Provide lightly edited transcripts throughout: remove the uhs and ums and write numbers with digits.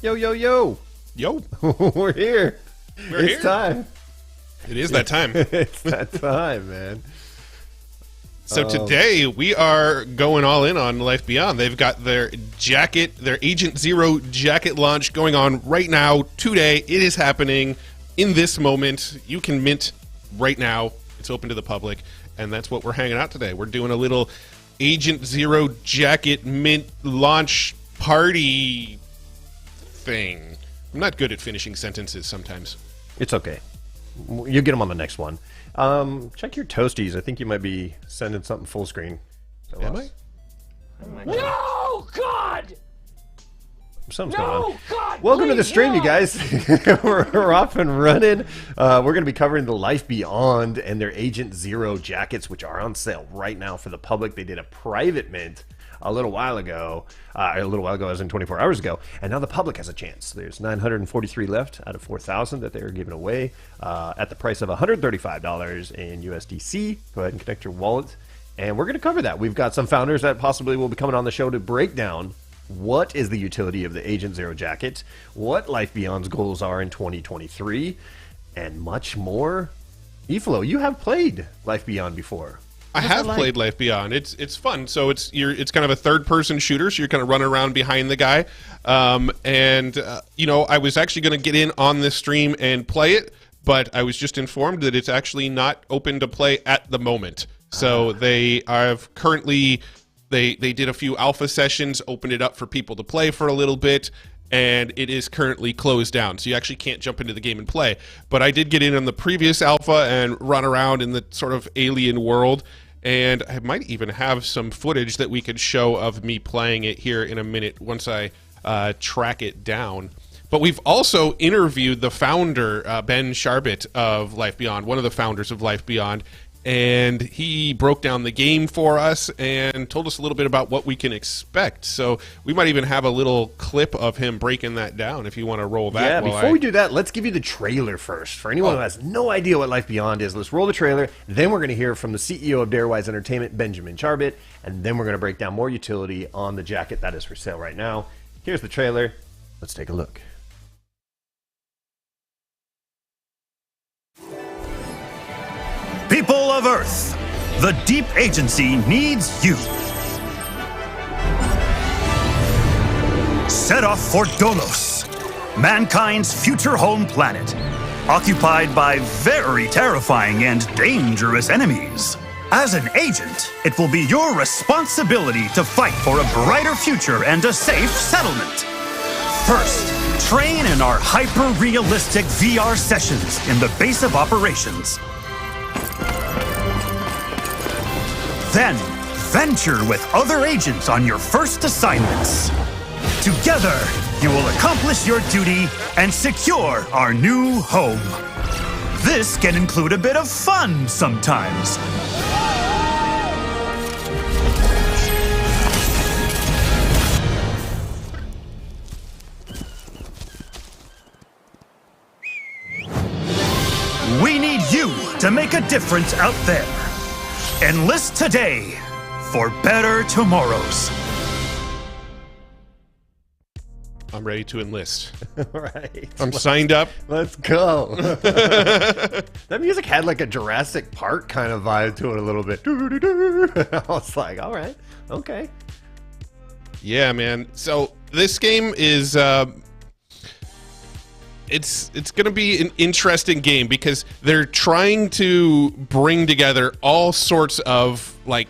Yo, yo, yo. Yo. We're here. It's time. It is that time. It's that time, man. So today we are going all in on Life Beyond. They've got their Agent Zero jacket launch going on right now, today. It is happening in this moment. You can mint right now. It's open to the public, and that's what we're hanging out today. We're doing a little Agent Zero jacket mint launch party thing. I'm not good at finishing sentences sometimes. It's okay. You'll get them on the next one. Check your toasties. I think you might be sending something full screen. Am I? No, God! Something's going on. God, welcome to the stream, you guys. We're off and running. We're going to be covering the Life Beyond and their Agent Zero jackets, which are on sale right now for the public. They did a private mint a little while ago as in 24 hours ago, and now the public has a chance. There's 943 left out of 4,000 that they're giving away at the price of $135 in USDC. Go ahead and connect your wallet, and we're going to cover that. We've got some founders that possibly will be coming on the show to break down what is the utility of the Agent Zero jacket, what Life Beyond's goals are in 2023, and much more. Eflow, you have played Life Beyond before. I have played Life Beyond. It's fun. So it's kind of a third-person shooter. So you're kind of running around behind the guy. I was actually going to get in on this stream and play it, but I was just informed that it's actually not open to play at the moment. So they have currently they did a few alpha sessions, opened it up for people to play for a little bit, and it is currently closed down. So you actually can't jump into the game and play. But I did get in on the previous alpha and run around in the sort of alien world. And I might even have some footage that we could show of me playing it here in a minute once I track it down. But we've also interviewed the founder, Ben Sharbit of Life Beyond, one of the founders of Life Beyond, and he broke down the game for us and told us a little bit about what we can expect. So we might even have a little clip of him breaking that down if you want to roll that. Yeah, before we do that, let's give you the trailer first. For anyone who has no idea what Life Beyond is, let's roll the trailer. Then we're going to hear from the CEO of Darewise Entertainment, Benjamin Sharbit, and then we're going to break down more utility on the jacket that is for sale right now. Here's the trailer. Let's take a look. People of Earth, the Deep Agency needs you. Set off for Dolos, mankind's future home planet, occupied by very terrifying and dangerous enemies. As an agent, it will be your responsibility to fight for a brighter future and a safe settlement. First, train in our hyper-realistic VR sessions in the base of operations. Then, venture with other agents on your first assignments. Together, you will accomplish your duty and secure our new home. This can include a bit of fun sometimes. We need you to make a difference out there. Enlist today for better tomorrows. I'm ready to enlist. All right. I'm signed up. Let's go. That music had like a Jurassic Park kind of vibe to it a little bit. I was like, all right, okay. Yeah, man. So this game is... It's going to be an interesting game because they're trying to bring together all sorts of like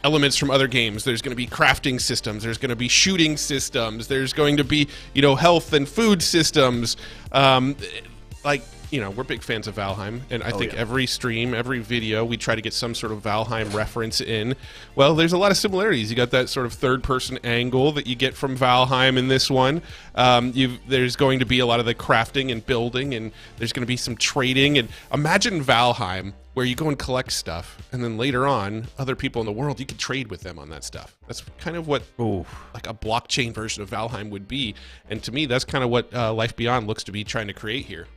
elements from other games. There's going to be crafting systems. There's going to be shooting systems. There's going to be, health and food systems. We're big fans of Valheim, and I think every stream, every video, we try to get some sort of Valheim reference in. Well, there's a lot of similarities. You got that sort of third-person angle that you get from Valheim in this one. There's going to be a lot of the crafting and building, and there's going to be some trading. And imagine Valheim, where you go and collect stuff, and then later on, other people in the world, you can trade with them on that stuff. That's kind of what like a blockchain version of Valheim would be. And to me, that's kind of what Life Beyond looks to be trying to create here.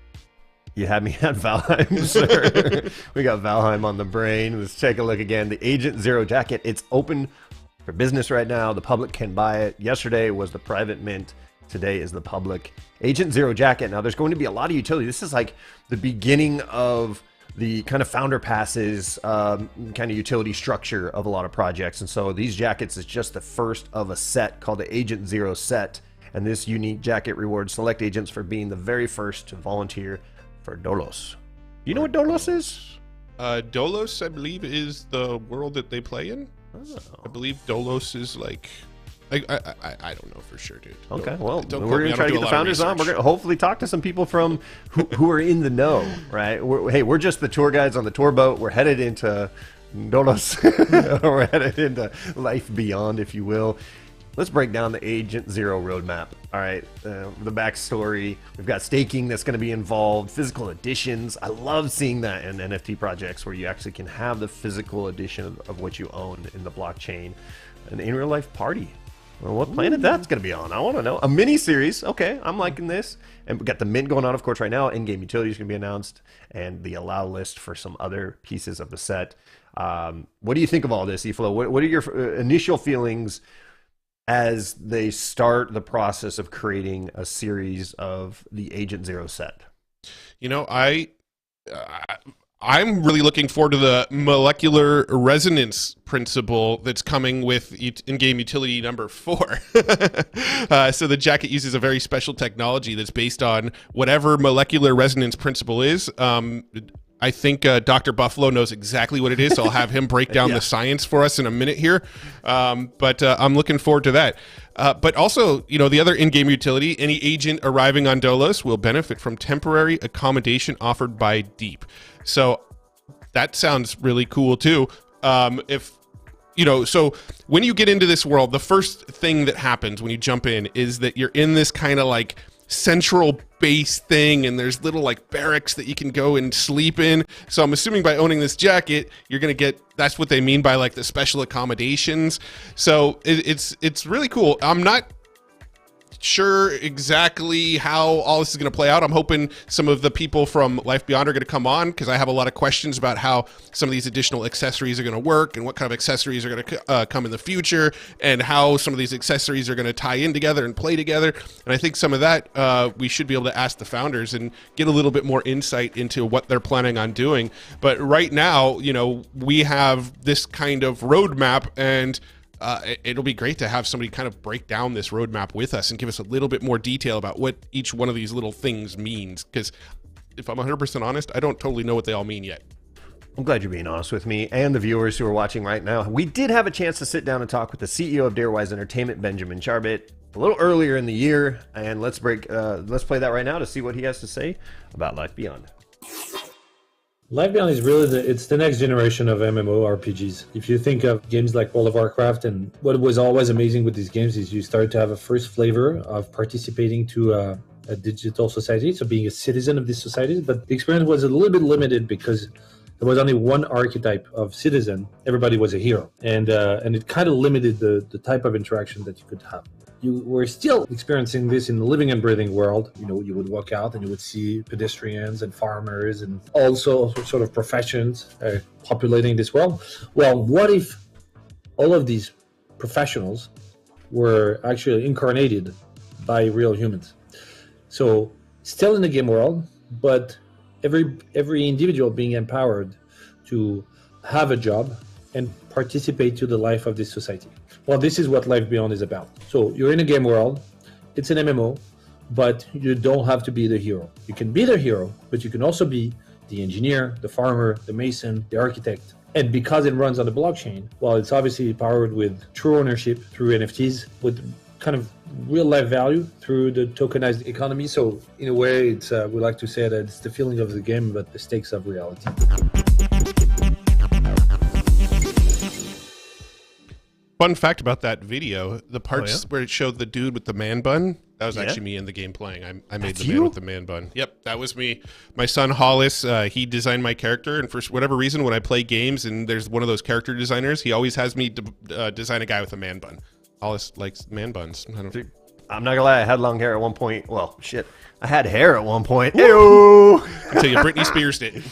You had me at Valheim, sir. We got Valheim on the brain. Let's take a look again. The Agent Zero jacket. It's open for business right now. The public can buy it. Yesterday was the private mint. today is the public Agent Zero jacket. Now, there's going to be a lot of utility. This is like the beginning of the kind of founder passes kind of utility structure of a lot of projects. And so these jackets is just the first of a set called the Agent Zero set. And this unique jacket rewards select agents for being the very first to volunteer for Dolos. You know what Dolos is? Dolos, I believe, is the world that they play in. Oh. I believe Dolos is like... I don't know for sure, dude. Okay, well, don't we're going to try to get the founders on. We're going to hopefully talk to some people from who are in the know, right? We're just the tour guides on the tour boat. We're headed into Dolos. We're headed into life beyond, if you will. Let's break down the Agent Zero roadmap. All right, the backstory. We've got staking that's going to be involved, physical editions. I love seeing that in NFT projects where you actually can have the physical edition of what you own in the blockchain. An in real life party. Well, what planet that's going to be on? I want to know. A mini series. Okay, I'm liking this. And we got the mint going on, of course, right now. In-game utilities going to be announced, and the allow list for some other pieces of the set. What do you think of all this, Eflow? What are your initial feelings as they start the process of creating a series of the Agent Zero set? You know, I'm really looking forward to the molecular resonance principle that's coming with in-game utility number 4. So the jacket uses a very special technology that's based on whatever molecular resonance principle is. I think Dr. Buffalo knows exactly what it is, so I'll have him break down the science for us in a minute here. But I'm looking forward to that. But also, you know, the other in-game utility, any agent arriving on Dolos will benefit from temporary accommodation offered by Deep. So that sounds really cool too. If you know, so when you get into this world, the first thing that happens when you jump in is that you're in this kind of like central base thing, and there's little like barracks that you can go and sleep in. So I'm assuming by owning this jacket, you're gonna get, that's what they mean by like the special accommodations. So it's really cool. I'm not sure exactly how all this is going to play out. I'm hoping some of the people from Life Beyond are going to come on, because I have a lot of questions about how some of these additional accessories are going to work and what kind of accessories are going to come in the future, and how some of these accessories are going to tie in together and play together. And I think some of that we should be able to ask the founders and get a little bit more insight into what they're planning on doing. But right now, you know, we have this kind of roadmap, and it'll be great to have somebody kind of break down this roadmap with us and give us a little bit more detail about what each one of these little things means. Because if I'm 100% honest, I don't totally know what they all mean yet. I'm glad you're being honest with me and the viewers who are watching right now. We did have a chance to sit down and talk with the CEO of Darewise Entertainment, Benjamin Charbit, a little earlier in the year, and let's play that right now to see what he has to say about Life Beyond. Life Beyond is really it's the next generation of MMORPGs. If you think of games like World of Warcraft, and what was always amazing with these games is you start to have a first flavor of participating to a digital society, so being a citizen of this society. But the experience was a little bit limited because there was only one archetype of citizen. Everybody was a hero, and it kind of limited the type of interaction that you could have. You were still experiencing this in the living and breathing world. You know, you would walk out and you would see pedestrians and farmers and also sort of professions populating this world. Well, what if all of these professionals were actually incarnated by real humans? So still in the game world, but every individual being empowered to have a job and participate to the life of this society. Well, this is what Life Beyond is about. So you're in a game world, it's an MMO, but you don't have to be the hero. You can be the hero, but you can also be the engineer, the farmer, the mason, the architect. And because it runs on the blockchain, well, it's obviously powered with true ownership through NFTs, with kind of real life value through the tokenized economy. So in a way, it's we like to say that it's the feeling of the game, but the stakes of reality. Fun fact about that video, the parts where it showed the dude with the man bun, that was actually me in the game playing. I made the man with the man bun. Yep, that was me. My son Hollis, he designed my character, and for whatever reason, when I play games and there's one of those character designers, he always has me design a guy with a man bun. Hollis likes man buns. I'm not gonna lie, I had long hair at one point. Well, shit, I had hair at one point. Ew. Until you Britney Spears did.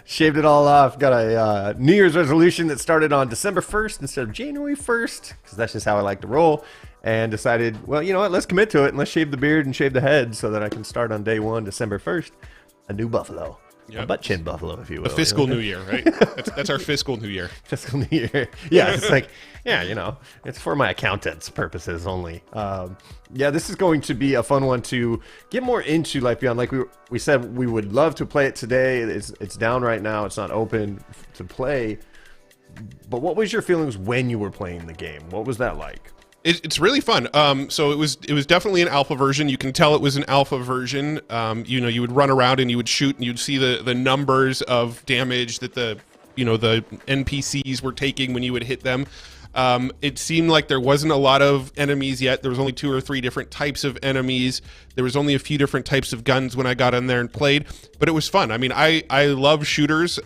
Shaved it all off. Got a New Year's resolution that started on December 1st instead of January 1st, because that's just how I like to roll. And decided, well, you know what? Let's commit to it and let's shave the beard and shave the head so that I can start on day one, December 1st, a new buffalo. Yep. A butt chin buffalo, if you will. A fiscal new year, right? That's our fiscal new year. Fiscal new year. Yeah, it's like, yeah, you know, it's for my accountant's purposes only. Yeah, this is going to be a fun one to get more into Life Beyond. Like we said, we would love to play it today. It's down right now. It's not open to play. But what was your feelings when you were playing the game? What was that like? It's really fun. So it was definitely an alpha version. You can tell it was an alpha version. You know, you would run around and you would shoot and you'd see the numbers of damage that the NPCs were taking when you would hit them. It seemed like there wasn't a lot of enemies yet. There was only 2 or 3 different types of enemies. There was only a few different types of guns when I got in there and played, but it was fun. I mean, I love shooters.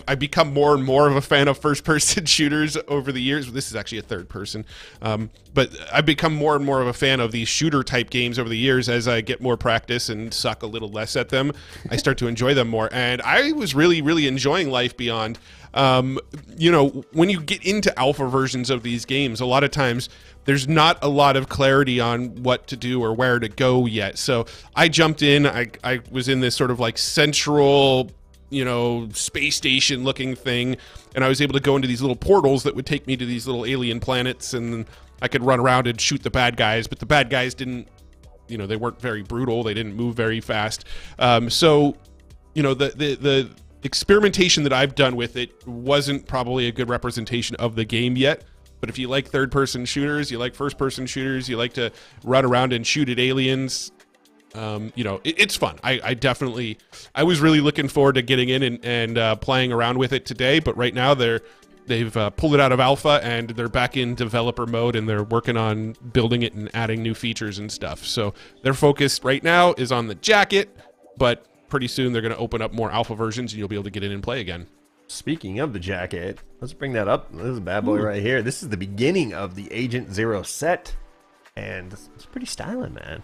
I've become more and more of a fan of first-person shooters over the years. This is actually a third person. But I've become more and more of a fan of these shooter-type games over the years. As I get more practice and suck a little less at them, I start to enjoy them more. And I was really, really enjoying Life Beyond. You know, when you get into alpha versions of these games, a lot of times there's not a lot of clarity on what to do or where to go yet. So I jumped in. I was in this sort of like central, you know, space station looking thing, and I was able to go into these little portals that would take me to these little alien planets, and I could run around and shoot the bad guys, but the bad guys didn't, you know, they weren't very brutal. They didn't move very fast. So, you know, the experimentation that I've done with it wasn't probably a good representation of the game yet. But if you like third-person shooters, you like first-person shooters, you like to run around and shoot at aliens, you know, it's fun. I was really looking forward to getting in and playing around with it today, but right now they've pulled it out of alpha and they're back in developer mode and they're working on building it and adding new features and stuff. So their focus right now is on the jacket, but pretty soon they're going to open up more alpha versions and you'll be able to get in and play again. Speaking of the jacket, let's bring that up. This is a bad boy right here. This is the beginning of the Agent Zero set, and it's pretty styling, man.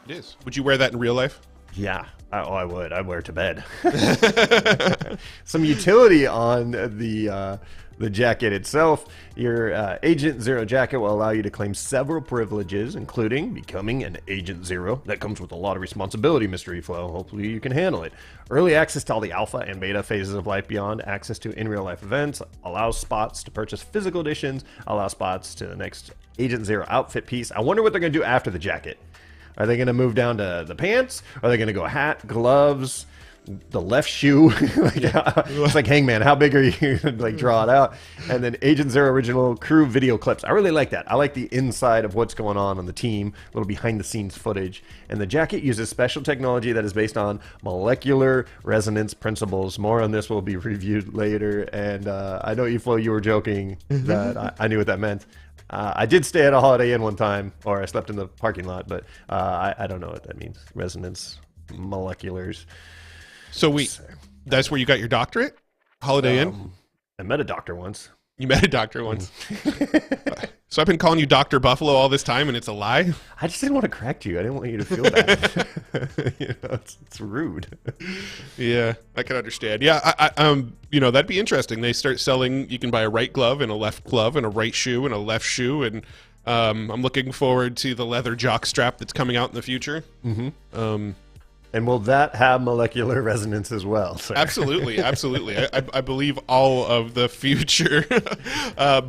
It is. Would you wear that in real life? Yeah. I would. I'd wear it to bed. Some utility on the jacket itself. Your Agent Zero jacket will allow you to claim several privileges, including becoming an Agent Zero. That comes with a lot of responsibility, Mr. Eflow. Hopefully you can handle it. Early access to all the alpha and beta phases of Life Beyond, access to in-real-life events, allows spots to purchase physical editions, allows spots to the next Agent Zero outfit piece. I wonder what they're going to do after the jacket. Are they going to move down to the pants? Are they going to go hat, gloves, the left shoe? It's like Hangman. How big are you? Like draw it out. And then Agent Zero original crew video clips. I really like that. I like the inside of what's going on the team, a little behind the scenes footage. And the jacket uses special technology that is based on molecular resonance principles. More on this will be reviewed later. And I know, Eflow, you were joking that I knew what that meant. I did stay at a Holiday Inn one time, or I slept in the parking lot, but I don't know what that means. Resonance, moleculars. So that's where you got your doctorate? Holiday Inn? I met a doctor once. You met a doctor once. So I've been calling you Dr. Buffalo all this time, and it's a lie? I just didn't want to correct you. I didn't want you to feel bad. You know, it's rude. Yeah, I can understand. Yeah, I you know, that'd be interesting. They start selling, you can buy a right glove and a left glove and a right shoe and a left shoe, and I'm looking forward to the leather jock strap that's coming out in the future. Mm-hmm. And will that have molecular resonance as well, sir? Absolutely, absolutely. I believe all of the future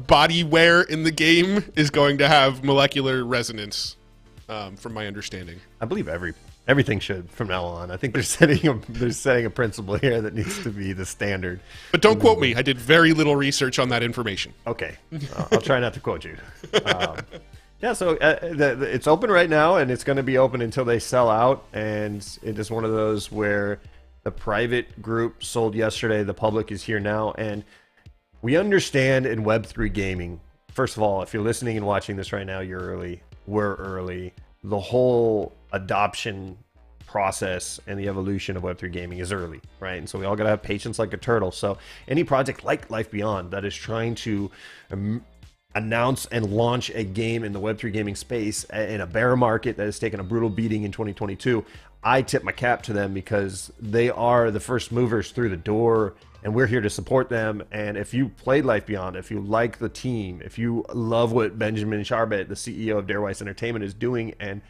body wear in the game is going to have molecular resonance, from my understanding. I believe everything should from now on. I think they're setting a principle here that needs to be the standard. But don't quote me. I did very little research on that information. Okay, I'll try not to quote you. Yeah, so it's open right now, and it's going to be open until they sell out. And it is one of those where the private group sold yesterday, the public is here now. And we understand in Web3 gaming, first of all, if you're listening and watching this right now, you're early. We're early. The whole adoption process and the evolution of Web3 gaming is early, right? And so we all got to have patience like a turtle. So any project like Life Beyond that is trying to announce and launch a game in the Web3 gaming space in a bear market that has taken a brutal beating in 2022, I tip my cap to them because they are the first movers through the door, and we're here to support them. And if you played Life Beyond, if you like the team, if you love what Benjamin Charbet, the CEO of Darewise Entertainment, is doing, and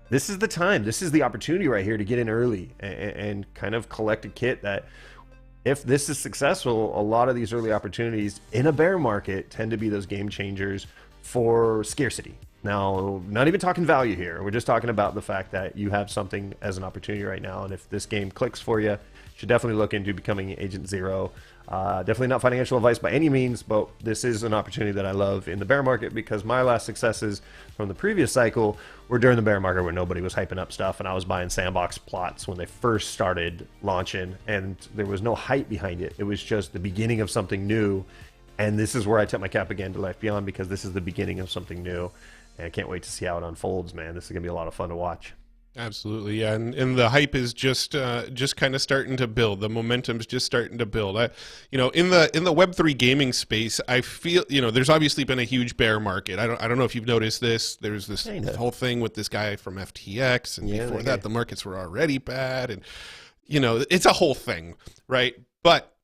this is the time, this is the opportunity right here to get in early and kind of collect a kit that, if this is successful, a lot of these early opportunities in a bear market tend to be those game changers for scarcity. Now, not even talking value here. We're just talking about the fact that you have something as an opportunity right now. And if this game clicks for you, you should definitely look into becoming Agent Zero. Definitely not financial advice by any means, but this is an opportunity that I love in the bear market, because my last successes from the previous cycle were during the bear market where nobody was hyping up stuff, and I was buying sandbox plots when they first started launching, and there was no hype behind it. It was just the beginning of something new, and this is where I tip my cap again to Life Beyond, because this is the beginning of something new, and I can't wait to see how it unfolds, man. This is going to be a lot of fun to watch. Absolutely, yeah, and the hype is just kind of starting to build. The momentum's just starting to build. In the Web3 gaming space, I feel, there's obviously been a huge bear market. I don't know if you've noticed this. There's this whole thing with this guy from FTX, and before that, the markets were already bad, and it's a whole thing, right? But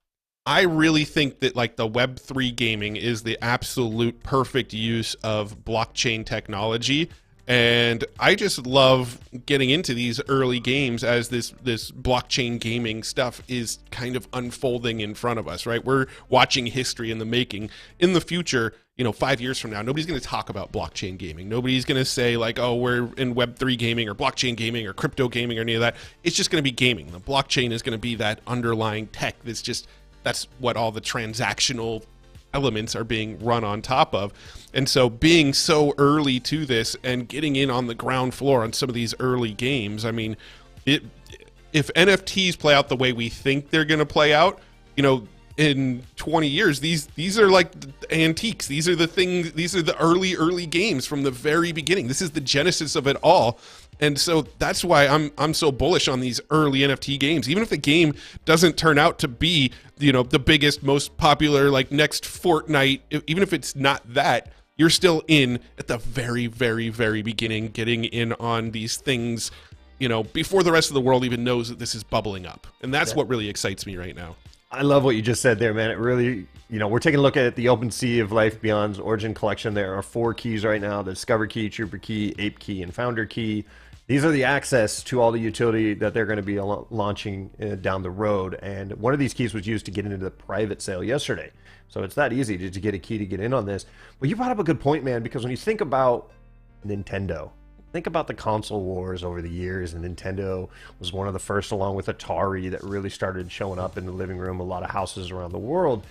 I really think that like the Web3 gaming is the absolute perfect use of blockchain technology. And I just love getting into these early games as this blockchain gaming stuff is kind of unfolding in front of us, right? We're watching history in the making. In the future, 5 years from now, nobody's going to talk about blockchain gaming. Nobody's going to say like, oh, we're in Web3 gaming or blockchain gaming or crypto gaming or any of that. It's just going to be gaming. The blockchain is going to be that underlying tech that's what all the transactional elements are being run on top of. And so being so early to this and getting in on the ground floor on some of these early games, I mean, if NFTs play out the way we think they're going to play out, in 20 years, these are like antiques. These are the things, these are the early games from the very beginning. This is the genesis of it all. And so that's why I'm so bullish on these early NFT games. Even if the game doesn't turn out to be, the biggest, most popular, like next Fortnite, even if it's not that, you're still in at the very, very, very beginning, getting in on these things, before the rest of the world even knows that this is bubbling up. And that's what really excites me right now. I love what you just said there, man. It really, we're taking a look at the open sea of Life Beyond's Origin Collection. There are 4 keys right now: the Discover Key, Trooper Key, Ape Key, and Founder Key. These are the access to all the utility that they're going to be launching down the road. And one of these keys was used to get into the private sale yesterday. So it's that easy to get a key to get in on this. But you brought up a good point, man, because when you think about Nintendo, think about the console wars over the years, and Nintendo was one of the first, along with Atari, that really started showing up in the living room of a lot of houses around the world.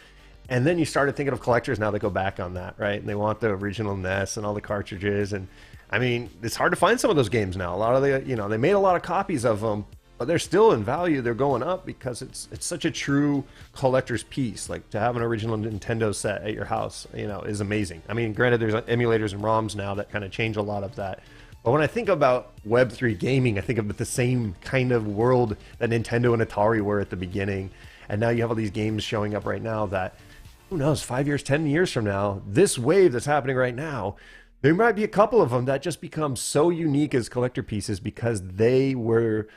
And then you started thinking of collectors now that go back on that, right? And they want the original NES and all the cartridges. And I mean, it's hard to find some of those games now. A lot of they made a lot of copies of them, but they're still in value. They're going up because it's such a true collector's piece. Like, to have an original Nintendo set at your house, is amazing. I mean, granted, there's emulators and ROMs now that kind of change a lot of that. But when I think about Web3 gaming, I think of the same kind of world that Nintendo and Atari were at the beginning. And now you have all these games showing up right now that, who knows, 5 years, 10 years from now, this wave that's happening right now, there might be a couple of them that just become so unique as collector pieces because they were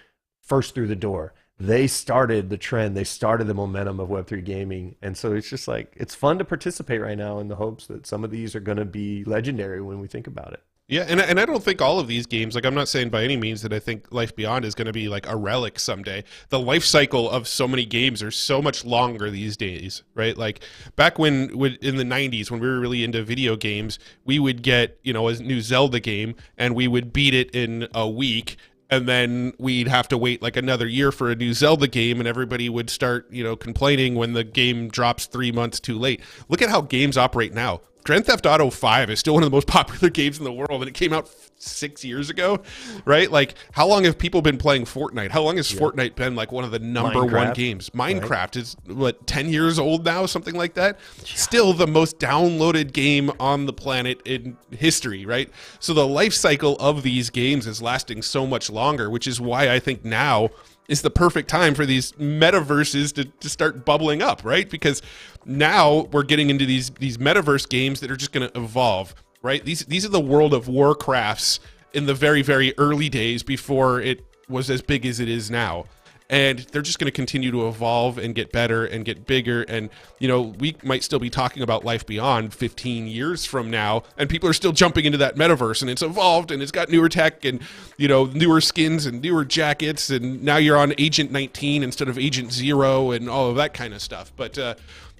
first through the door. They started the trend. They started the momentum of Web3 gaming. And so it's just like, it's fun to participate right now in the hopes that some of these are going to be legendary when we think about it. Yeah, and I don't think all of these games, like, I'm not saying by any means that I think Life Beyond is going to be like a relic someday. The life cycle of so many games are so much longer these days, right? Like, back when in the 90s, when we were really into video games, we would get, a new Zelda game, and we would beat it in a week, and then we'd have to wait like another year for a new Zelda game, and everybody would start, complaining when the game drops 3 months too late. Look at how games operate now. Grand Theft Auto 5 is still one of the most popular games in the world, and it came out 6 years ago, right? Like, how long have people been playing Fortnite? How long has Fortnite been like one of the number one games? Minecraft is, 10 years old now, something like that? Still the most downloaded game on the planet in history, right? So the life cycle of these games is lasting so much longer, which is why I think now is the perfect time for these metaverses to start bubbling up, right? Because now we're getting into these metaverse games that are just going to evolve, right? These are the World of Warcrafts in the very, very early days before it was as big as it is now. And they're just going to continue to evolve and get better and get bigger. And, you know, we might still be talking about Life Beyond 15 years from now, and people are still jumping into that metaverse, and it's evolved, and it's got newer tech and, you know, newer skins and newer jackets, and now you're on Agent 19 instead of Agent 0 and all of that kind of stuff. But,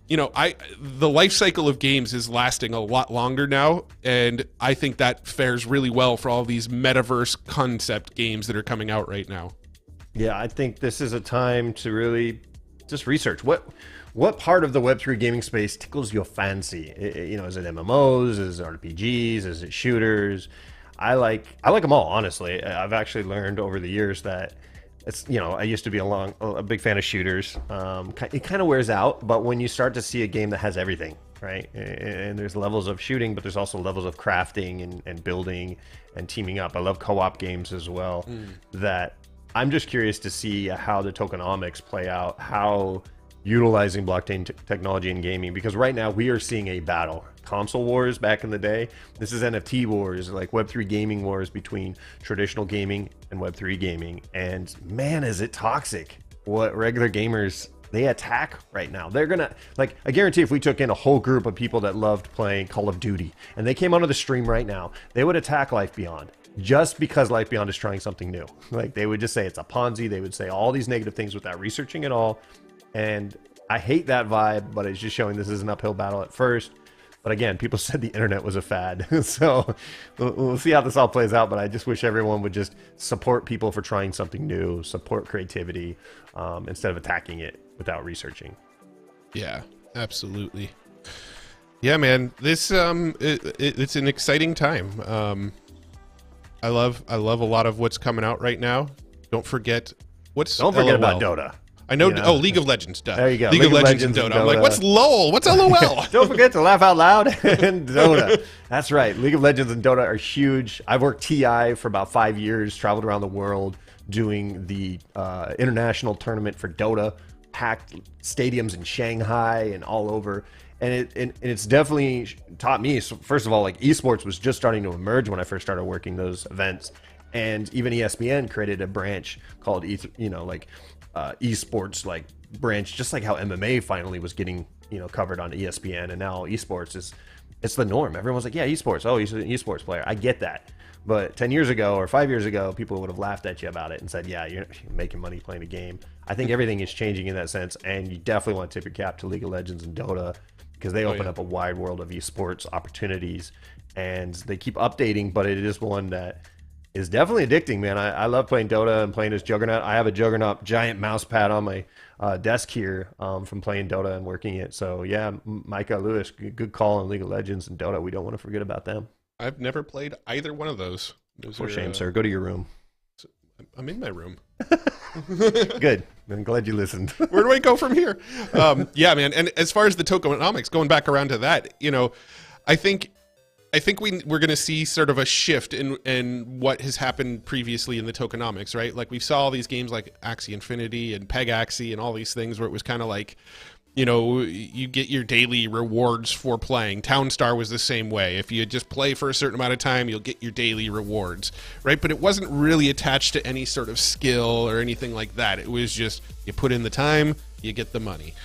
you know, the life cycle of games is lasting a lot longer now, and I think that fares really well for all these metaverse concept games that are coming out right now. Yeah, I think this is a time to really just research what part of the Web3 gaming space tickles your fancy. You know, is it MMOs? Is it RPGs? Is it shooters? I like them all, honestly. I've actually learned over the years that it's, you know, I used to be a big fan of shooters. It kind of wears out, but when you start to see a game that has everything, right? And there's levels of shooting, but there's also levels of crafting and building and teaming up. I love co-op games as well. That I'm just curious to see how the tokenomics play out, how utilizing blockchain technology in gaming, because right now we are seeing a battle. Console wars back in the day. This is NFT wars, like Web3 gaming wars between traditional gaming and Web3 gaming. And man, is it toxic what regular gamers, they attack right now. They're gonna, like, I guarantee if we took in a whole group of people that loved playing Call of Duty and they came onto the stream right now, they would attack Life Beyond. Just because Life Beyond is trying something new. Like, they would just say it's a Ponzi. They would say all these negative things without researching at all. And I hate that vibe, but it's just showing this is an uphill battle at first. But again, people said the internet was a fad. So we'll see how this all plays out. But I just wish everyone would just support people for trying something new, support creativity, instead of attacking it without researching. Yeah, absolutely. Yeah, man, this it's an exciting time. I love a lot of what's coming out right now. Don't forget about Dota. I know. You know? Oh, League of Legends. Duh. There you go. League of Legends and Dota. I'm like, what's LOL? What's LOL? Don't forget to laugh out loud and Dota. That's right. League of Legends and Dota are huge. I've worked TI for about 5 years, traveled around the world doing the international tournament for Dota, packed stadiums in Shanghai and all over. And it's definitely taught me, so first of all, like, esports was just starting to emerge when I first started working those events. And even ESPN created a branch called, esports, like, branch, just like how MMA finally was getting, you know, covered on ESPN. And now esports it's the norm. Everyone's like, yeah, esports. Oh, he's an esports player. I get that. But 10 years ago or 5 years ago, people would have laughed at you about it and said, yeah, you're making money playing a game. I think everything is changing in that sense. And you definitely want to tip your cap to League of Legends and Dota, because they open up a wide world of esports opportunities, and they keep updating, but it is one that is definitely addicting, man. I love playing Dota and playing as Juggernaut. I have a Juggernaut giant mouse pad on my desk here from playing Dota and working it. So yeah, Micah, Lewis, good call on League of Legends and Dota. We don't want to forget about them. I've never played either one of those. For shame, sir. Go to your room. I'm in my room. Good. I'm glad you listened. Where do I go from here? Yeah, man. And as far as the tokenomics, going back around to that, you know, I think we're going to see sort of a shift in what has happened previously in the tokenomics, right? Like, we saw all these games like Axie Infinity and Peg Axie and all these things where it was kind of like, you know, you get your daily rewards for playing. Townstar was the same way. If you just play for a certain amount of time, you'll get your daily rewards, right? But it wasn't really attached to any sort of skill or anything like that. It was just, you put in the time, you get the money.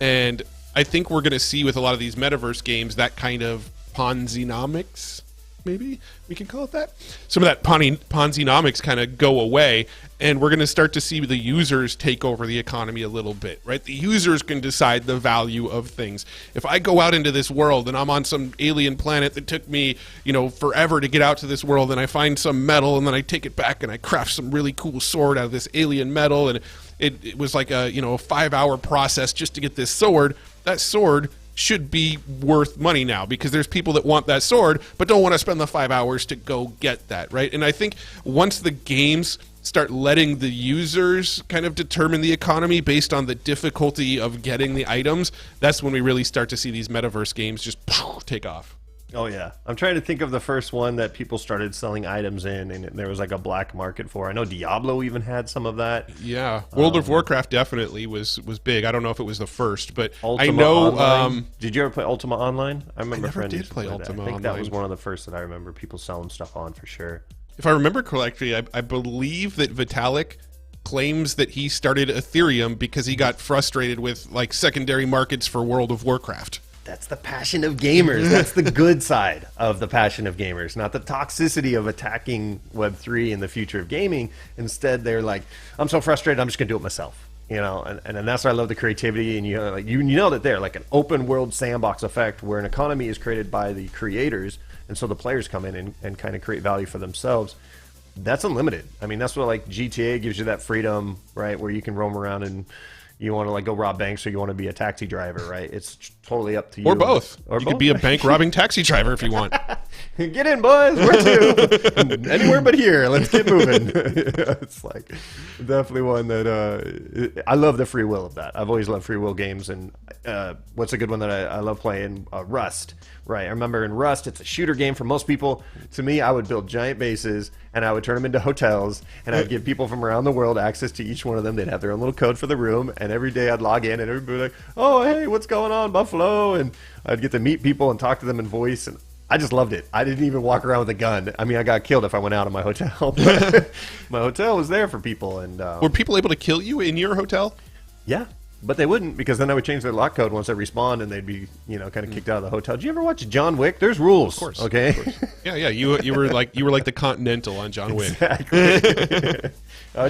And I think we're going to see with a lot of these metaverse games that kind of Ponzi-nomics, maybe we can call it that. Some of that Ponzi-nomics kind of go away, and we're going to start to see the users take over the economy a little bit, right? The users can decide the value of things. If I go out into this world and I'm on some alien planet that took me, you know, forever to get out to this world, and I find some metal and then I take it back and I craft some really cool sword out of this alien metal, and it was like a, you know, a 5-hour process just to get this sword. That sword should be worth money now, because there's people that want that sword but don't want to spend the 5 hours to go get that, right? And I think once the games start letting the users kind of determine the economy based on the difficulty of getting the items, that's when we really start to see these metaverse games just take off. Oh yeah, I'm trying to think of the first one that people started selling items in, and there was like a black market for. I know Diablo even had some of that. Yeah, World of Warcraft definitely was big. I don't know if it was the first, but Ultima I know. Online. Did you ever play Ultima Online? I remember. I never did play Ultima I think that was Online. one of the first that I remember people selling stuff on for sure. If I remember correctly, I believe that Vitalik claims that he started Ethereum because he got frustrated with like secondary markets for World of Warcraft. That's the passion of gamers. That's the good side of the passion of gamers, not the toxicity of attacking Web3 and the future of gaming. Instead, they're like, I'm so frustrated, I'm just going to do it myself. You know, and that's why I love the creativity. And you know that they're like an open world sandbox effect where an economy is created by the creators, and so the players come in and kind of create value for themselves. That's unlimited. I mean, that's what like GTA gives you, that freedom, right, where you can roam around and you want to like go rob banks or you want to be a taxi driver, right? It's totally up to you. Or both. Or you both. could be a bank robbing taxi driver if you want. Get in, boys. Where to? Anywhere but here. Let's get moving. It's like definitely one that I love the free will of that. I've always loved free will games. And what's a good one that I love playing? Rust. Right. I remember in Rust, it's a shooter game for most people. To me, I would build giant bases and I would turn them into hotels, and I'd give people from around the world access to each one of them. They'd have their own little code for the room, and every day I'd log in and everybody would be like, oh, hey, what's going on, Buffalo? And I'd get to meet people and talk to them in voice, and I just loved it. I didn't even walk around with a gun. I mean, I got killed if I went out of my hotel. But my hotel was there for people. And were people able to kill you in your hotel? Yeah. But they wouldn't, because then I would change their lock code once they respawned, and they'd be, kind of kicked out of the hotel. Did you ever watch John Wick? There's rules, of course, okay? Of course. Yeah. You were like the Continental on John Wick. Exactly.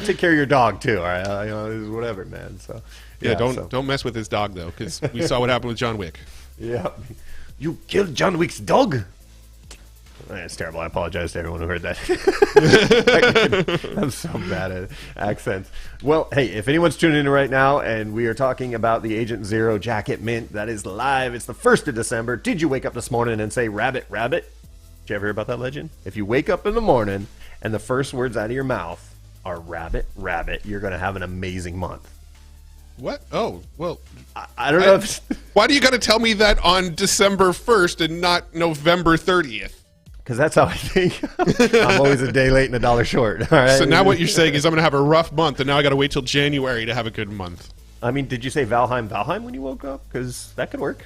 Take care of your dog too. All right, whatever, man. So don't mess with his dog though, because we saw what happened with John Wick. Yeah, you killed John Wick's dog. It's terrible. I apologize to everyone who heard that. I'm so bad at accents. Well, hey, if anyone's tuning in right now and we are talking about the Agent Zero jacket mint that is live, it's the 1st of December. Did you wake up this morning and say, rabbit, rabbit? Did you ever hear about that legend? If you wake up in the morning and the first words out of your mouth are rabbit, rabbit, you're going to have an amazing month. What? Oh, well, I don't know if... Why do you got to tell me that on December 1st and not November 30th? Because that's how I think. I'm always a day late and a dollar short. All right. So now what you're saying is I'm going to have a rough month, and now I got to wait till January to have a good month. I mean, did you say Valheim when you woke up? Because that could work.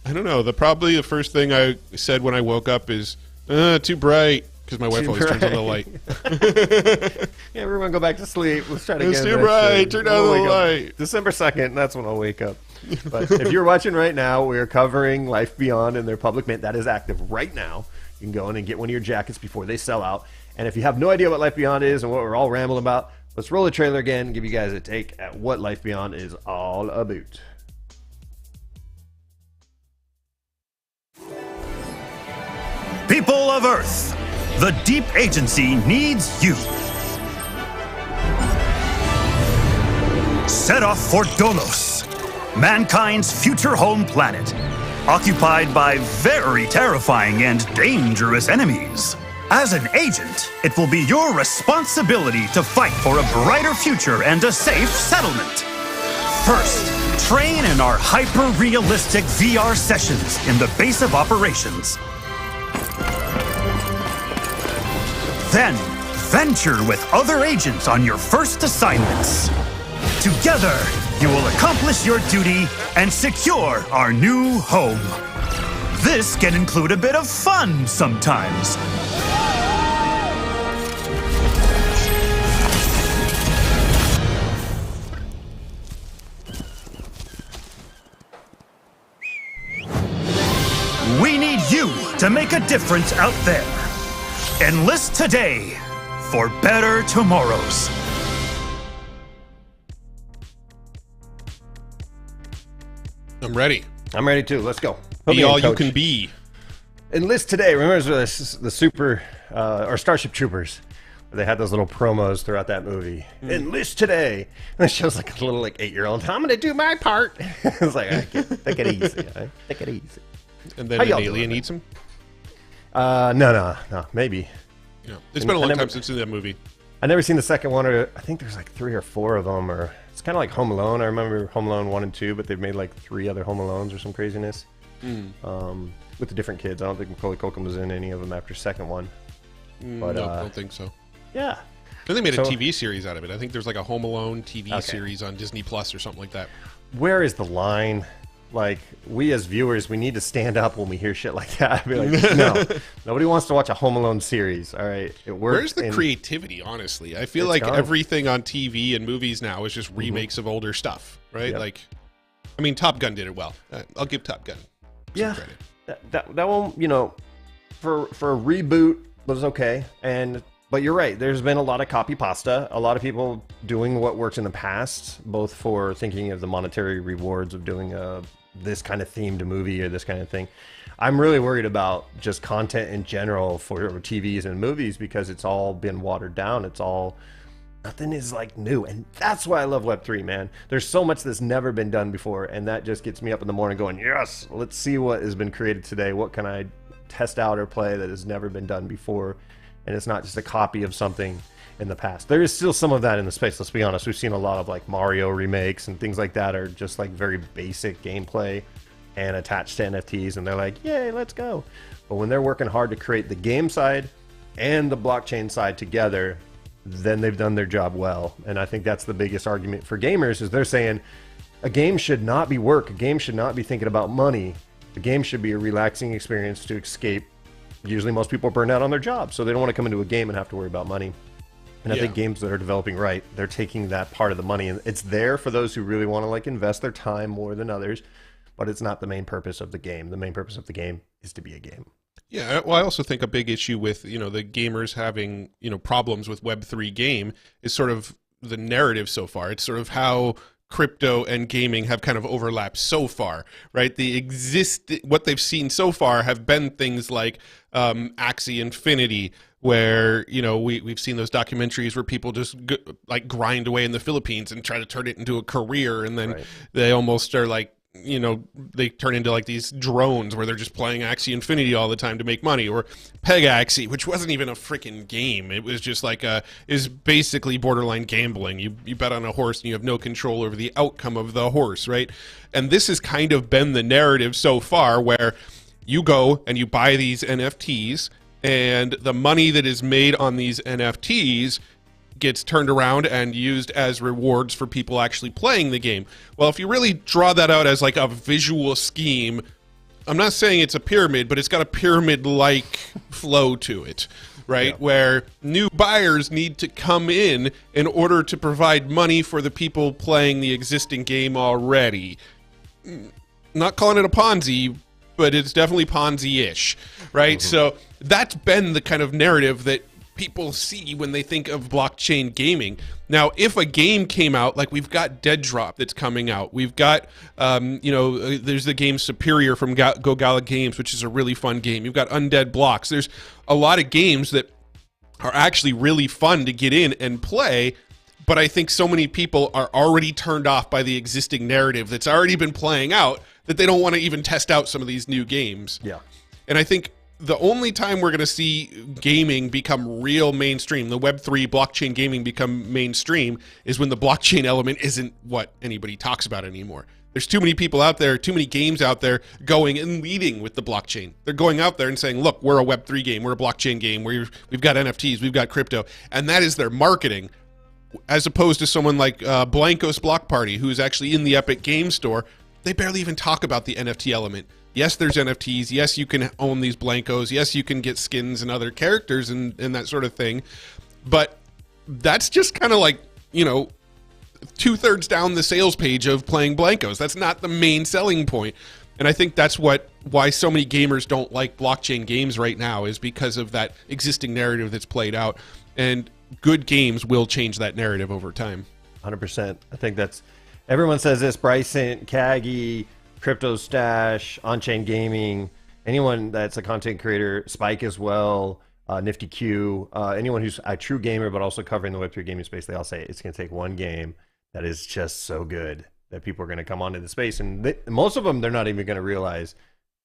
I don't know. Probably the first thing I said when I woke up is, too bright, because my wife always turns on the light. Yeah, everyone go back to sleep. Let's try to It's get too bright. Turn on the light. December 2nd, that's when I'll wake up. But if you're watching right now, we're covering Life Beyond and their public mint. That is active right now. You can go in and get one of your jackets before they sell out. And if you have no idea what Life Beyond is and what we're all rambling about, let's roll the trailer again and give you guys a take at what Life Beyond is all about. People of Earth, the Deep Agency needs you. Set off for Dolos, mankind's future home planet, occupied by very terrifying and dangerous enemies. As an agent, it will be your responsibility to fight for a brighter future and a safe settlement. First, train in our hyper-realistic VR sessions in the base of operations. Then, venture with other agents on your first assignments. Together, you will accomplish your duty and secure our new home. This can include a bit of fun sometimes. We need you to make a difference out there. Enlist today for better tomorrows. I'm ready. I'm ready too. Let's go. Be all you can be. Enlist today. Remember the Super or Starship Troopers? They had those little promos throughout that movie. Enlist today. And it shows like a little 8-year-old. I'm going to do my part. It's like, all right, take it easy. Right? Take it easy. And then an alien eats him? No. Maybe. Yeah. It's been a long time since I've seen that movie. I've never seen the second one, or I think there's 3 or 4 of them, or it's kind of like Home Alone. I remember Home Alone 1 and 2, but they've made 3 other Home Alones or some craziness. with the different kids. I don't think Macaulay Culkin was in any of them after second one. But, no, I don't think so. Yeah. Then they made a TV series out of it. I think there's like a Home Alone TV series on Disney Plus or something like that. Where is the line? Like, we as viewers, we need to stand up when we hear shit like that. I'd be like, no, nobody wants to watch a Home Alone series. All right, it works. Where's the creativity? Honestly, I feel like everything on TV and movies now is just remakes of older stuff, right? Yep. Like, I mean, Top Gun did it well. I'll give Top Gun some credit. That one, you know, for a reboot was okay, but you're right. There's been a lot of copy pasta. A lot of people doing what worked in the past, both for thinking of the monetary rewards of doing this kind of themed movie or this kind of thing. I'm really worried about just content in general for TVs and movies because it's all been watered down. Nothing is like new, and that's why I love Web3, man. There's so much that's never been done before, and that just gets me up in the morning going, yes, let's see what has been created today. What can I test out or play that has never been done before? And it's not just a copy of something in the past. There is still some of that in the space, let's be honest. We've seen a lot of like Mario remakes and things like that are just like very basic gameplay and attached to NFTs, and they're like, yay, let's go. But when they're working hard to create the game side and the blockchain side together, then they've done their job well. And I think that's the biggest argument for gamers is they're saying a game should not be work. A game should not be thinking about money. The game should be a relaxing experience to escape. Usually most people are burned out on their job, so they don't want to come into a game and have to worry about money. And I think games that are developing right, they're taking that part of the money, and it's there for those who really want to like invest their time more than others, but it's not the main purpose of the game. The main purpose of the game is to be a game. Yeah, well, I also think a big issue with, the gamers having, problems with Web3 game is sort of the narrative so far. It's sort of how crypto and gaming have kind of overlapped so far, right? What they've seen so far have been things like Axie Infinity, where we've seen those documentaries where people just grind away in the Philippines and try to turn it into a career, and then they almost are like, they turn into like these drones where they're just playing Axie Infinity all the time to make money, or Peg Axie, which wasn't even a freaking game. It was just like is basically borderline gambling. You bet on a horse and you have no control over the outcome of the horse, right? And this has kind of been the narrative so far, where you go and you buy these NFTs, and the money that is made on these NFTs gets turned around and used as rewards for people actually playing the game. Well, if you really draw that out as like a visual scheme, I'm not saying it's a pyramid, but it's got a pyramid-like flow to it, right? Yeah. Where new buyers need to come in order to provide money for the people playing the existing game already. Not calling it a Ponzi, but it's definitely Ponzi-ish, right? Mm-hmm. So that's been the kind of narrative that people see when they think of blockchain gaming. Now, if a game came out, like we've got Dead Drop that's coming out, we've got, there's the game Superior from Go Gala Games, which is a really fun game. You've got Undead Blocks. There's a lot of games that are actually really fun to get in and play, but I think so many people are already turned off by the existing narrative that's already been playing out that they don't want to even test out some of these new games. Yeah. And I think the only time we're going to see gaming become real mainstream, the Web3 blockchain gaming become mainstream, is when the blockchain element isn't what anybody talks about anymore. There's too many people out there, too many games out there going and leading with the blockchain. They're going out there and saying, look, we're a Web3 game, we're a blockchain game, we've got NFTs, we've got crypto. And that is their marketing, as opposed to someone like Blankos Block Party, who's actually in the Epic Game Store. They barely even talk about the NFT element. Yes, there's NFTs. Yes, you can own these Blankos. Yes, you can get skins and other characters and that sort of thing. But that's just kind of like, 2/3 down the sales page of playing Blankos. That's not the main selling point. And I think that's why so many gamers don't like blockchain games right now, is because of that existing narrative that's played out. And good games will change that narrative over time. 100%. I think that's, everyone says this, Bryson, Kagi, Crypto Stash, On-Chain Gaming, anyone that's a content creator, Spike as well, Nifty Q, anyone who's a true gamer but also covering the Web3 gaming space, they all say it's going to take one game that is just so good that people are going to come onto the space. And most of them, they're not even going to realize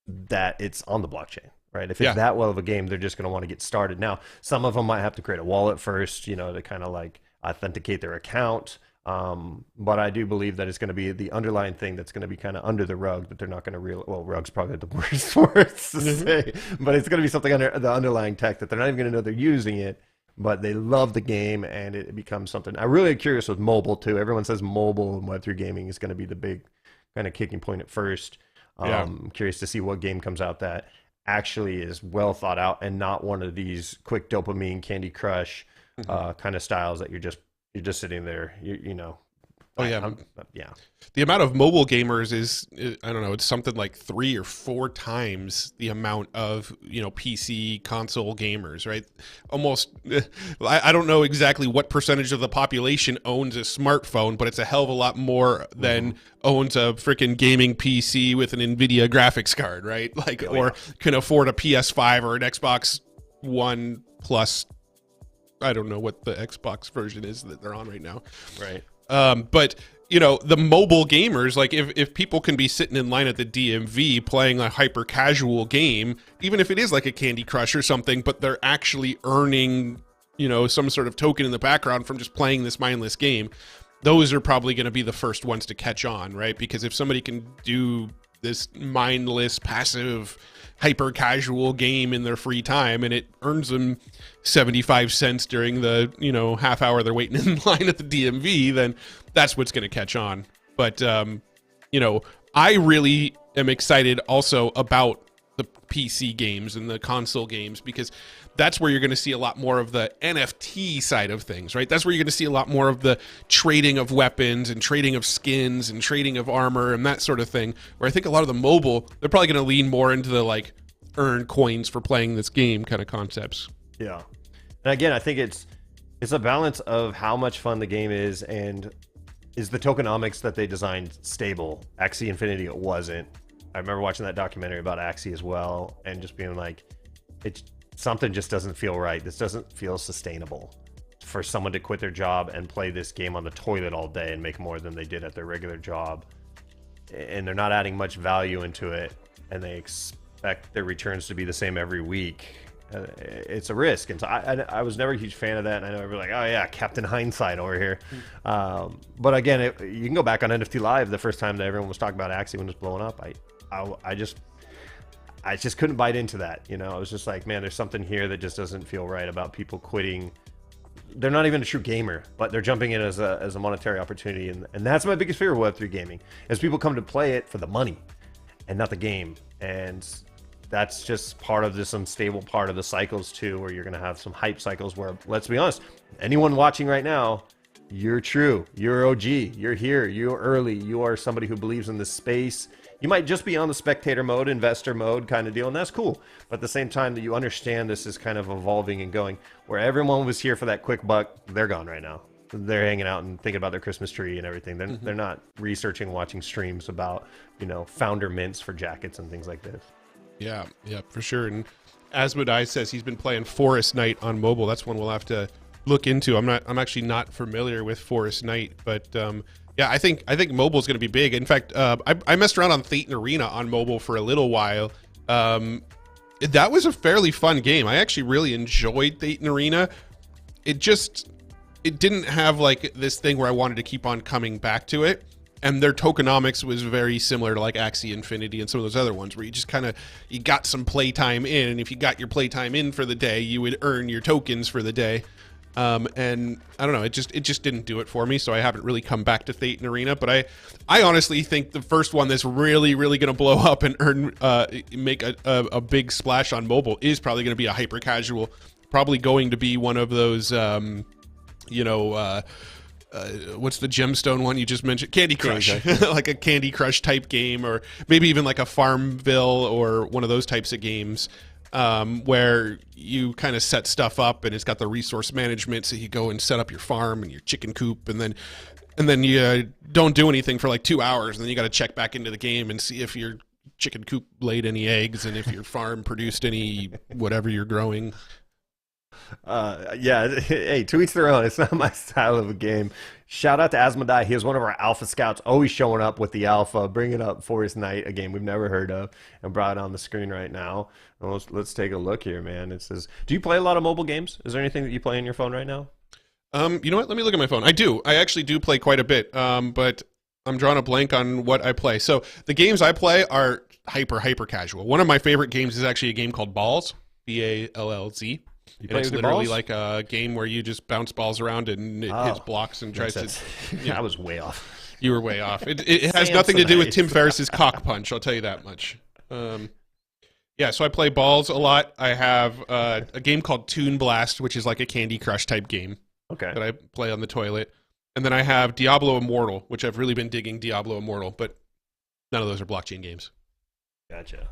that it's on the blockchain, right? If it's that well of a game, they're just going to want to get started. Now, some of them might have to create a wallet first, to kind of like authenticate their account. But I do believe that it's going to be the underlying thing that's going to be kind of under the rug that they're not going to well, rug's probably the worst words to say, but it's going to be something under the underlying tech that they're not even going to know they're using it, but they love the game and it becomes something. I'm really curious with mobile too. Everyone says mobile and Web3 gaming is going to be the big kind of kicking point at first. I'm curious to see what game comes out that actually is well thought out and not one of these quick dopamine Candy Crush kind of styles that you're just sitting there, you know. Oh yeah, yeah. The amount of mobile gamers is I don't know, it's something like 3 or 4 times the amount of, you know, PC console gamers, right? Almost, I don't know exactly what percentage of the population owns a smartphone, but it's a hell of a lot more than owns a freaking gaming PC with an NVIDIA graphics card, right? Like, or can afford a PS5 or an Xbox One Plus. I don't know what the Xbox version is that they're on right now. Right. But, you know, the mobile gamers, like if people can be sitting in line at the DMV playing a hyper casual game, even if it is like a Candy Crush or something, but they're actually earning, you know, some sort of token in the background from just playing this mindless game, those are probably going to be the first ones to catch on, right? Because if somebody can do this mindless, passive, hyper casual game in their free time and it earns them 75 cents during the, you know, half hour they're waiting in line at the DMV, then that's what's going to catch on. But, you know, I really am excited also about the PC games and the console games because that's where you're going to see a lot more of the NFT side of things, right? That's where you're going to see a lot more of the trading of weapons and trading of skins and trading of armor and that sort of thing, where I think a lot of the mobile, they're probably going to lean more into the like earn coins for playing this game kind of concepts. Yeah. And again, I think it's a balance of how much fun the game is and is the tokenomics that they designed stable. Axie Infinity, it wasn't. I remember watching that documentary about Axie as well and just being like, something just doesn't feel right. This doesn't feel sustainable for someone to quit their job and play this game on the toilet all day and make more than they did at their regular job. And they're not adding much value into it and they expect their returns to be the same every week. It's a risk. And so I was never a huge fan of that. And I know everybody's like, oh yeah, Captain Hindsight over here. But again, you can go back on NFT Live the first time that everyone was talking about Axie when it was blowing up. I just couldn't bite into that. You know, I was just like, man, there's something here that just doesn't feel right about people quitting. They're not even a true gamer, but they're jumping in as a monetary opportunity. And that's my biggest fear of Web3 gaming, is people come to play it for the money and not the game. And that's just part of this unstable part of the cycles too, where you're going to have some hype cycles where, let's be honest, anyone watching right now, you're true, you're OG, you're here, you're early, you are somebody who believes in this space. You might just be on the spectator mode, investor mode kind of deal, and that's cool. But at the same time that you understand this is kind of evolving and going, where everyone was here for that quick buck, they're gone right now. They're hanging out and thinking about their Christmas tree and everything. They're not researching, watching streams about, you know, founder mints for jackets and things like this. Yeah, for sure. And Asmodai says he's been playing Forest Night on mobile. That's one we'll have to look into. I'm actually not familiar with Forest Night, but yeah, I think mobile is going to be big. In fact, I messed around on Thetan Arena on mobile for a little while. That was a fairly fun game. I actually really enjoyed Thetan Arena. It didn't have like this thing where I wanted to keep on coming back to it. And their tokenomics was very similar to like Axie Infinity and some of those other ones where you just kind of, you got some playtime in. And if you got your playtime in for the day, you would earn your tokens for the day. And I don't know, it just didn't do it for me, so I haven't really come back to Thetan Arena. But I honestly think the first one that's really going to blow up and make a big splash on mobile is probably going to be a hyper casual, probably going to be one of those what's the gemstone one you just mentioned? Candy Crush. Like a Candy Crush type game, or maybe even like a Farmville or one of those types of games. Where you kind of set stuff up and it's got the resource management, so you go and set up your farm and your chicken coop, and then you don't do anything for like 2 hours, and then you got to check back into the game and see if your chicken coop laid any eggs and if your farm produced any whatever you're growing. Yeah, hey, to each their own. It's not my style of a game. Shout out to Asmodai. He was one of our alpha scouts, always showing up with the alpha, bringing up Forest Night, a game we've never heard of, and brought it on the screen right now. And let's take a look here, man. It says, do you play a lot of mobile games? Is there anything that you play on your phone right now? You know what? Let me look at my phone. I actually do play quite a bit. But I'm drawing a blank on what I play. So the games I play are hyper casual. One of my favorite games is actually a game called Balls, Ballz. And it's literally like a game where you just bounce balls around and it hits blocks and tries to. Yeah, I was way off. You were way off. It has nothing to do with Tim Ferriss's cock punch. I'll tell you that much. Yeah, so I play Balls a lot. I have a game called Toon Blast, which is like a Candy Crush type game. Okay. That I play on the toilet. And then I have Diablo Immortal, which I've really been digging Diablo Immortal, but none of those are blockchain games. Gotcha.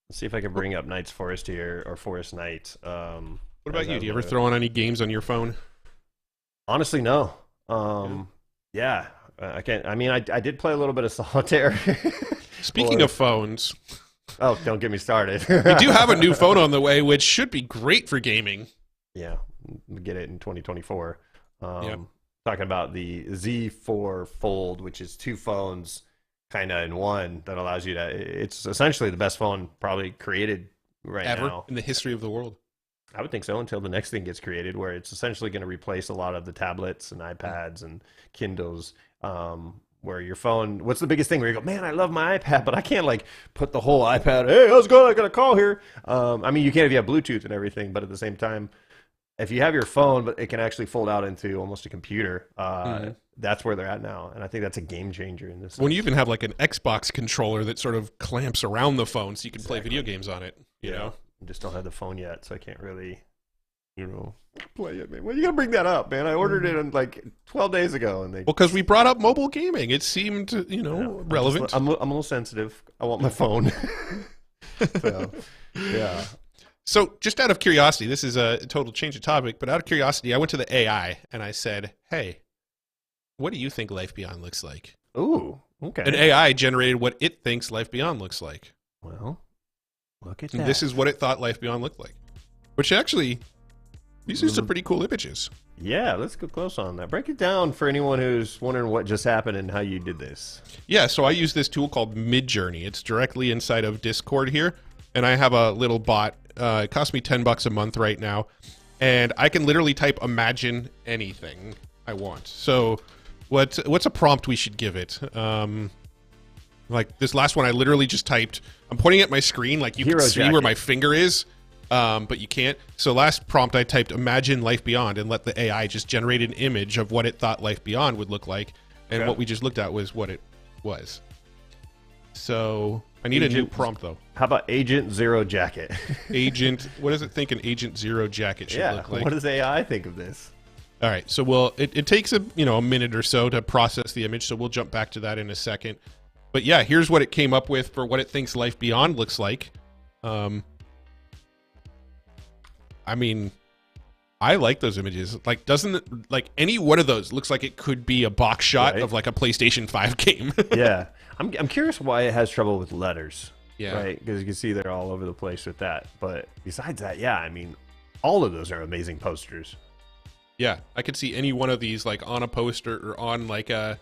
Let's see if I can bring up Knight's Forest here, or Forest Knight. What about you? Do you ever throw on any games on your phone? Honestly, no. Yeah, I can't. I mean, I did play a little bit of Solitaire. Speaking of phones. Oh, don't get me started. We do have a new phone on the way, which should be great for gaming. Yeah, we'll get it in 2024. Yep. Talking about the Z4 Fold, which is two phones kind of in one, that allows you to, it's essentially the best phone probably created right Ever now in the history of the world. I would think so, until the next thing gets created, where it's essentially going to replace a lot of the tablets and iPads and Kindles, where your phone, what's the biggest thing where you go, man, I love my iPad, but I can't like put the whole iPad, hey, how's it going? I got a call here. I mean, you can if you have Bluetooth and everything, but at the same time, if you have your phone, but it can actually fold out into almost a computer, that's where they're at now. And I think that's a game changer in this. When you even have like an Xbox controller that sort of clamps around the phone so you can play video games on it, you know? I just don't have the phone yet, so I can't really, play it, man. Well, you got to bring that up, man. I ordered it in like 12 days ago. And well, because we brought up mobile gaming. It seemed, relevant. I'm a little sensitive. I want my phone. So, yeah. So just out of curiosity, this is a total change of topic, but out of curiosity, I went to the AI and I said, hey, what do you think Life Beyond looks like? Ooh, okay. And AI generated what it thinks Life Beyond looks like. Well, look at and that. This is what it thought Life Beyond looked like. Which actually, these are some pretty cool images. Yeah, let's go close on that. Break it down for anyone who's wondering what just happened and how you did this. Yeah, so I use this tool called Midjourney. It's directly inside of Discord here, and I have a little bot. It costs me $10 a month right now, and I can literally type imagine anything I want. So what's a prompt we should give it? Like this last one, I literally just typed, I'm pointing at my screen, like you can see where my finger is, but you can't. So last prompt I typed imagine Life Beyond and let the AI just generate an image of what it thought Life Beyond would look like. And what we just looked at was what it was. So I need a new prompt though. How about Agent Zero Jacket? What does it think an Agent Zero Jacket should look like? What does AI think of this? All right, so it takes a minute or so to process the image, so we'll jump back to that in a second. But yeah, here's what it came up with for what it thinks Life Beyond looks like. I mean, I like those images. Like, doesn't it, like any one of those looks like it could be a box shot of like a PlayStation 5 game? Yeah, I'm curious why it has trouble with letters. Yeah, right, because you can see they're all over the place with that. But besides that, yeah, I mean, all of those are amazing posters. Yeah, I could see any one of these like on a poster or on like the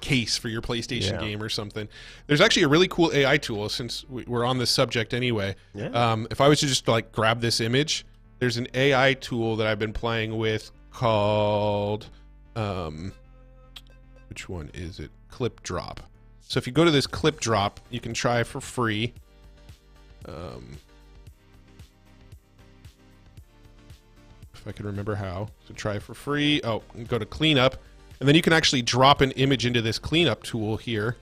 case for your PlayStation game or something. There's actually a really cool AI tool, since we're on this subject anyway. Yeah. If I was to just like grab this image, there's an AI tool that I've been playing with called which one is it? Clip Drop. So if you go to this Clip Drop, you can try it for free. If I can remember how. So try it for free. Oh, go to Cleanup. And then you can actually drop an image into this Cleanup tool here.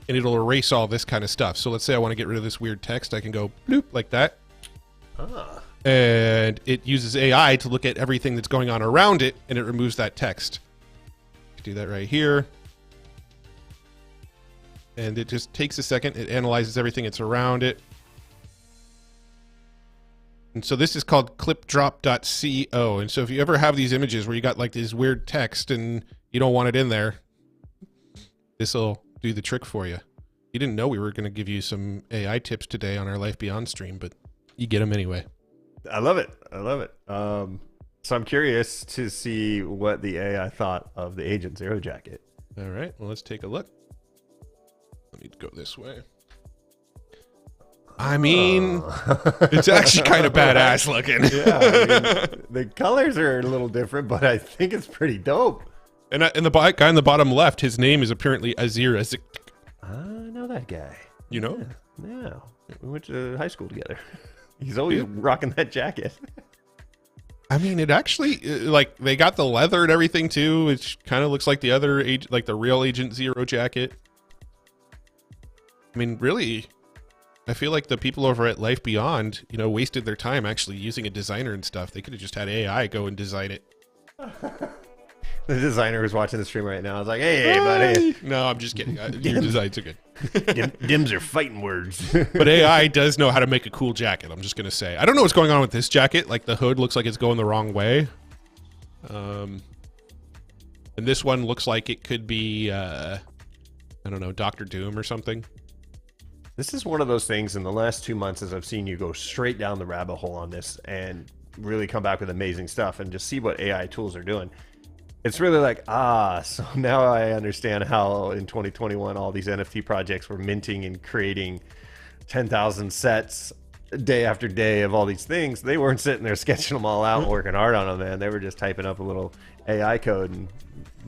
And it'll erase all this kind of stuff. So let's say I want to get rid of this weird text. I can go bloop like that. And it uses AI to look at everything that's going on around it, and it removes that text. Do that right here. And it just takes a second. It analyzes everything that's around it. And so this is called clipdrop.co. And so if you ever have these images where you got like this weird text and you don't want it in there, this will do the trick for you. You didn't know we were going to give you some AI tips today on our Life Beyond stream, but you get them anyway. I love it. I love it. So I'm curious to see what the AI thought of the Agent Zero Jacket. All right. Well, let's take a look. Let me go this way. I mean, it's actually kind of badass looking. Yeah, I mean, the colors are a little different, but I think it's pretty dope. And the guy in the bottom left, his name is apparently Azir. I know that guy. You know? Yeah. We went to high school together. He's always rocking that jacket. I mean, it actually, like, they got the leather and everything, too, which kind of looks like the other, like the real Agent Zero jacket. I mean, really, I feel like the people over at Life Beyond, you know, wasted their time actually using a designer and stuff. They could have just had AI go and design it. The designer who's watching the stream right now is like, hey, buddy. No, I'm just kidding. Your designs are good. Dims are fighting words. But AI does know how to make a cool jacket, I'm just going to say. I don't know what's going on with this jacket. Like, the hood looks like it's going the wrong way. And this one looks like it could be, I don't know, Dr. Doom or something. This is one of those things in the last 2 months as I've seen you go straight down the rabbit hole on this and really come back with amazing stuff and just see what AI tools are doing. It's really like, so now I understand how in 2021 all these NFT projects were minting and creating 10,000 sets day after day of all these things. They weren't sitting there sketching them all out and working hard on them, man. They were just typing up a little AI code and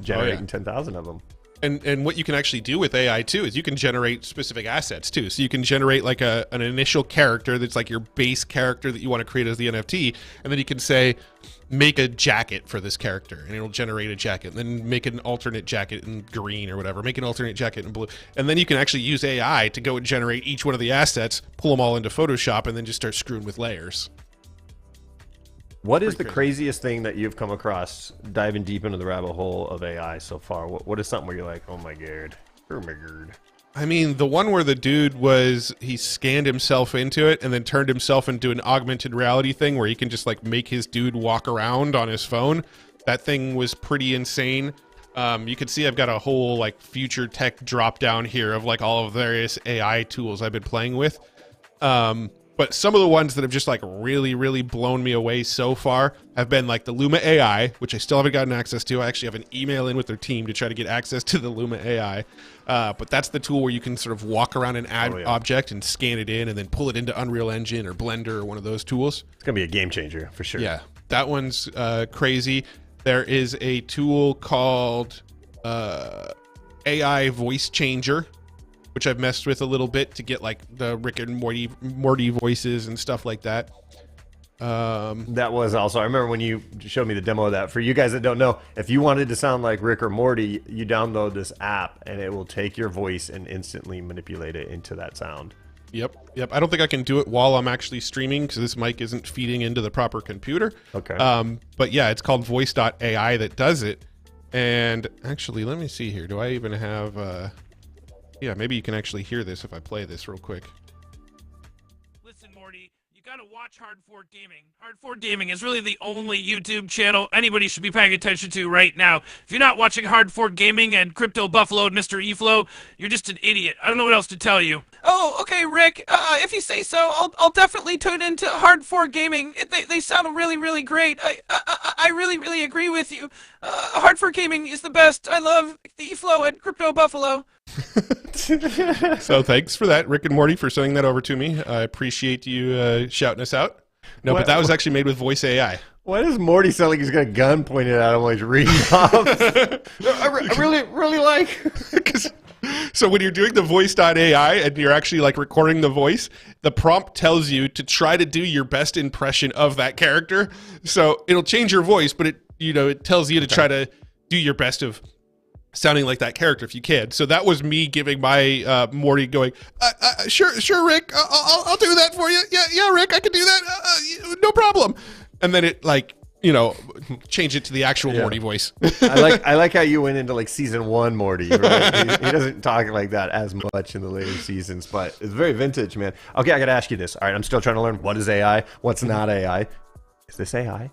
generating 10,000 of them. And what you can actually do with AI too is you can generate specific assets too. So you can generate like an initial character that's like your base character that you want to create as the NFT, and then you can say, make a jacket for this character, and it'll generate a jacket. And then make an alternate jacket in green or whatever. Make an alternate jacket in blue, and then you can actually use AI to go and generate each one of the assets, pull them all into Photoshop, and then just start screwing with layers. What is the craziest thing that you've come across diving deep into the rabbit hole of AI so far? What is something where you're like, oh my god, I mean, the one where the dude he scanned himself into it and then turned himself into an augmented reality thing where he can just like make his dude walk around on his phone. That thing was pretty insane. You can see I've got a whole like future tech drop down here of like all of the various AI tools I've been playing with. But some of the ones that have just like really, really blown me away so far have been like the Luma AI, which I still haven't gotten access to. I actually have an email in with their team to try to get access to the Luma AI. But that's the tool where you can sort of walk around an object and scan it in and then pull it into Unreal Engine or Blender or one of those tools. It's going to be a game changer for sure. Yeah, that one's crazy. There is a tool called AI Voice Changer, which I've messed with a little bit to get like the Rick and Morty voices and stuff like that. That was also, I remember when you showed me the demo of that. For you guys that don't know, if you wanted to sound like Rick or Morty, you download this app and it will take your voice and instantly manipulate it into that sound. Yep. I don't think I can do it while I'm actually streaming because this mic isn't feeding into the proper computer. Okay. But yeah, it's called voice.ai that does it. And actually, let me see here. Do I even have... Yeah, maybe you can actually hear this if I play this real quick. Listen, Morty, you gotta watch Hard Fork Gaming. Hard Fork Gaming is really the only YouTube channel anybody should be paying attention to right now. If you're not watching Hard Fork Gaming and Crypto Buffalo and Mr. Eflow, you're just an idiot. I don't know what else to tell you. Oh, okay, Rick. If you say so, I'll definitely tune into Hard Fork Gaming. They sound really, really great. I really, really agree with you. Hard Fork Gaming is the best. I love the Eflow and Crypto Buffalo. So thanks for that, Rick and Morty, for sending that over to me. I appreciate you shouting us out. No, but that was actually made with voice AI. Why does Morty sound like he's got a gun pointed at him while he's reading off? I really like... So when you're doing the voice.ai and you're actually like recording the voice, the prompt tells you to try to do your best impression of that character. So it'll change your voice, but it tells you to try to do your best of sounding like that character if you can. So that was me giving my Morty going, sure, Rick, I'll do that for you. Yeah, Rick, I can do that. No problem. And then it like, change it to the actual Morty voice. I like how you went into like season 1 Morty. Right? He doesn't talk like that as much in the later seasons, but it's very vintage, man. Okay, I got to ask you this. All right, I'm still trying to learn what is AI, what's not AI. Is this AI?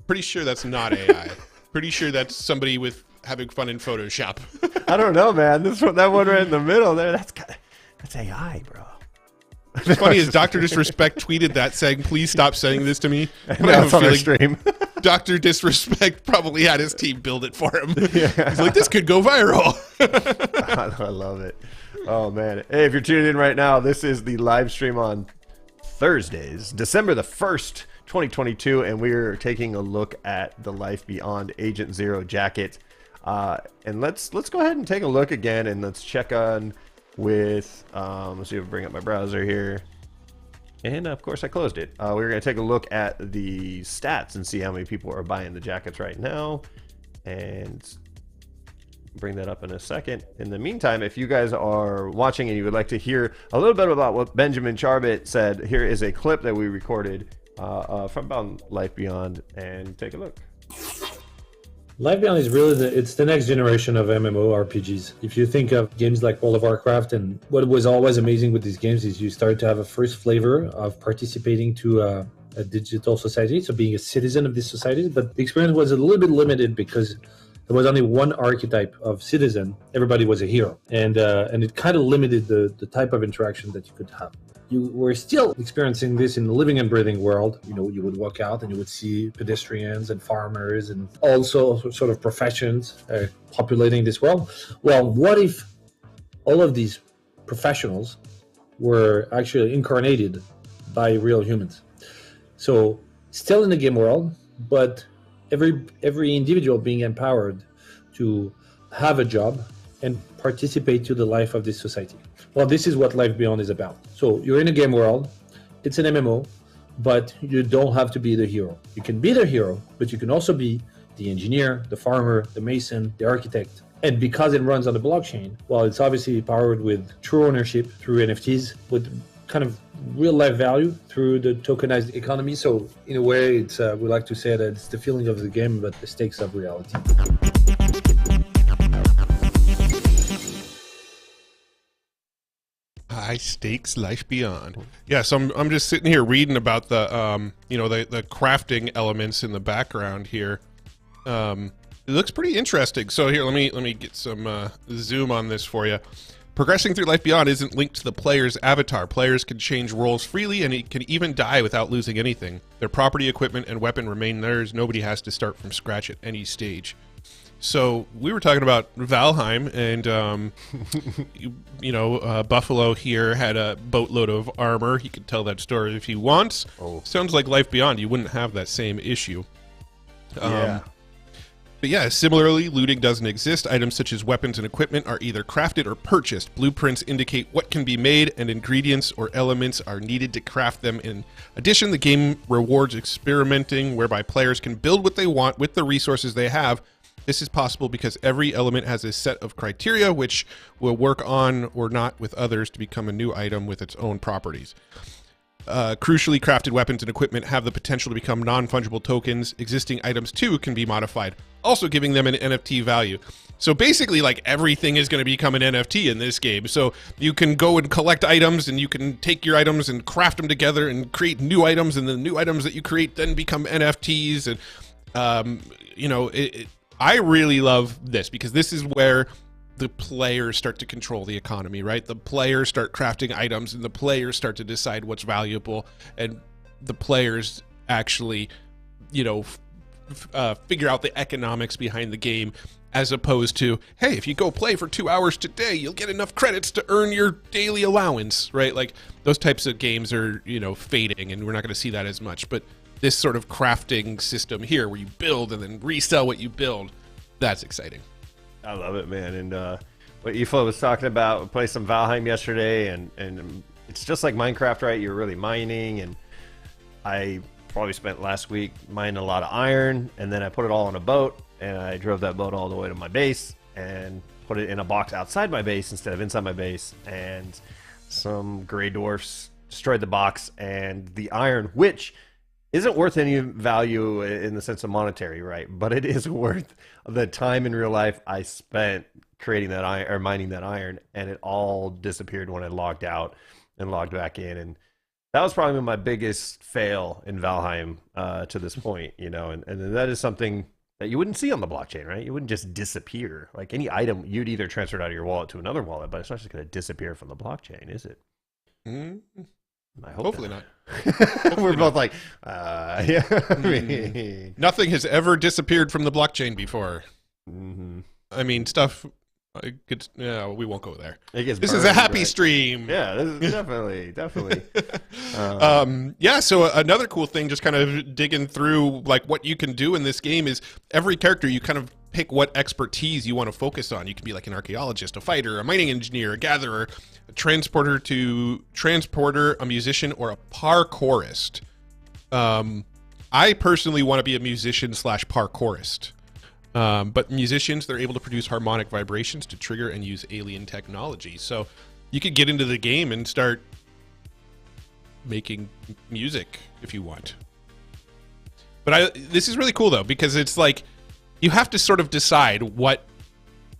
Pretty sure that's not AI. Pretty sure that's somebody with having fun in Photoshop. I don't know, man. That one right in the middle there, that's AI, bro. What's funny is Dr. Disrespect tweeted that saying, please stop saying this to me. No, it's on our stream. Dr. Disrespect probably had his team build it for him. Yeah. He's like, this could go viral. I love it. Oh man. Hey, if you're tuning in right now, this is the live stream on Thursdays, December the 1st, 2022, and we're taking a look at the Life Beyond Agent Zero jacket. And let's go ahead and take a look again, and let's check on with let's see if I bring up my browser here. And of course I closed it. We're going to take a look at the stats and see how many people are buying the jackets right now, and bring that up in a second. In the meantime, if you guys are watching and you would like to hear a little bit about what Benjamin Charbit said, here is a clip that we recorded from about Life Beyond, and take a look. Life Beyond is really it's the next generation of MMORPGs. If you think of games like World of Warcraft, and what was always amazing with these games is you start to have a first flavor of participating to a digital society, so being a citizen of this society. But the experience was a little bit limited because there was only one archetype of citizen. Everybody was a hero, and it kind of limited the type of interaction that you could have. You were still experiencing this in the living and breathing world. You know, you would walk out and you would see pedestrians and farmers and also sort of professions populating this world. Well, what if all of these professionals were actually incarnated by real humans? So still in the game world, but every individual being empowered to have a job and participate to the life of this society. Well, this is what Life Beyond is about. So you're in a game world, it's an MMO, but you don't have to be the hero. You can be the hero, but you can also be the engineer, the farmer, the mason, the architect. And because it runs on the blockchain, well, it's obviously powered with true ownership through NFTs, with kind of real life value through the tokenized economy. So in a way, it's we like to say that it's the feeling of the game, but the stakes of reality. High stakes Life Beyond. Yeah, so I'm just sitting here reading about the the crafting elements in the background here. It looks pretty interesting. So here, let me get some zoom on this for you. Progressing through Life Beyond isn't linked to the player's avatar. Players can change roles freely and can even die without losing anything. Their property, equipment, and weapon remain theirs. Nobody has to start from scratch at any stage. So we were talking about Valheim, and Buffalo here had a boatload of armor. He could tell that story if he wants. Sounds like Life Beyond, you wouldn't have that same issue. Yeah. But yeah, similarly, looting doesn't exist. Items such as weapons and equipment are either crafted or purchased. Blueprints indicate what can be made, and ingredients or elements are needed to craft them. In addition, the game rewards experimenting, whereby players can build what they want with the resources they have. This is possible because every element has a set of criteria which will work on or not with others to become a new item with its own properties. Crucially, crafted weapons and equipment have the potential to become non-fungible tokens. Existing items, too, can be modified, also giving them an NFT value. So basically, like, everything is going to become an NFT in this game. So you can go and collect items, and you can take your items and craft them together and create new items, and the new items that you create then become NFTs. And, I really love this because this is where the players start to control the economy, right? The players start crafting items, and the players start to decide what's valuable, and the players actually, figure out the economics behind the game, as opposed to, hey, if you go play for 2 hours today, you'll get enough credits to earn your daily allowance, right? Like, those types of games are, fading, and we're not going to see that as much. But this sort of crafting system here, where you build and then resell what you build, that's exciting. I love it, man. And what Eflow was talking about, we played some Valheim yesterday, and it's just like Minecraft, right? You're really mining, and I probably spent last week mining a lot of iron, and then I put it all on a boat, and I drove that boat all the way to my base and put it in a box outside my base instead of inside my base, and some gray dwarfs destroyed the box, and the iron, which isn't worth any value in the sense of monetary, right? But it is worth the time in real life I spent creating that iron or mining that iron, and it all disappeared when I logged out and logged back in. And that was probably my biggest fail in Valheim to this point, and that is something that you wouldn't see on the blockchain, right? You wouldn't just disappear. Like any item, you'd either transfer it out of your wallet to another wallet, but it's not just going to disappear from the blockchain, is it? Mm-hmm. I hope Hopefully not. We're both like, yeah. Nothing has ever disappeared from the blockchain before. Mm-hmm. I mean, stuff Yeah, we won't go there. This is a happy stream. Yeah, this is definitely. Yeah, so another cool thing, just kind of digging through like what you can do in this game is every character you kind of pick what expertise you want to focus on. You can be like an archaeologist, a fighter, a mining engineer, a gatherer, a transporter, a musician, or a parkourist. I personally want to be a musician / parkourist. But musicians, they're able to produce harmonic vibrations to trigger and use alien technology. So you could get into the game and start making music if you want. But this is really cool though, because it's like you have to sort of decide what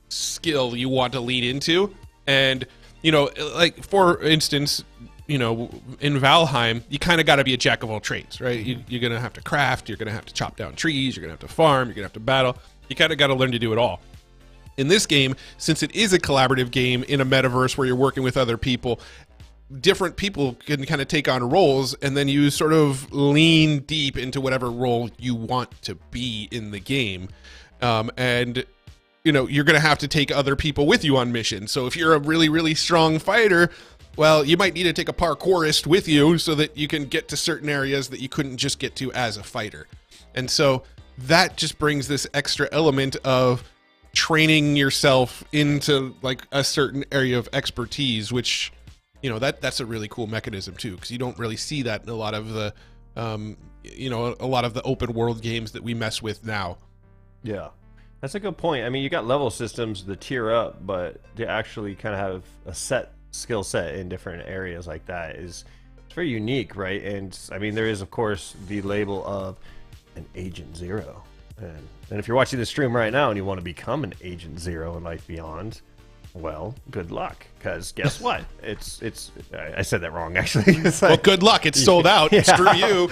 skill you want to lead into. And, like for instance, in Valheim, you kind of got to be a jack of all trades, right? You're going to have to craft, you're going to have to chop down trees, you're going to have to farm, you're going to have to battle. You kind of got to learn to do it all. In this game, since it is a collaborative game in a metaverse where you're working with other people, different people can kind of take on roles, and then you sort of lean deep into whatever role you want to be in the game. And you're going to have to take other people with you on missions. So if you're a really, really strong fighter, well, you might need to take a parkourist with you so that you can get to certain areas that you couldn't just get to as a fighter. And so that just brings this extra element of training yourself into like a certain area of expertise, which, that's a really cool mechanism too, because you don't really see that in a lot of the, a lot of the open world games that we mess with now. Yeah. That's a good point. I mean, you got level systems to tier up, but to actually kind of have a set skill set in different areas like that it's very unique, right? And I mean, there is of course the label of an Agent Zero, and if you're watching this stream right now and you want to become an Agent Zero in Life Beyond, well, good luck, because guess what? I said that wrong actually. It's like, well, good luck, it's sold out. Yeah. Screw you.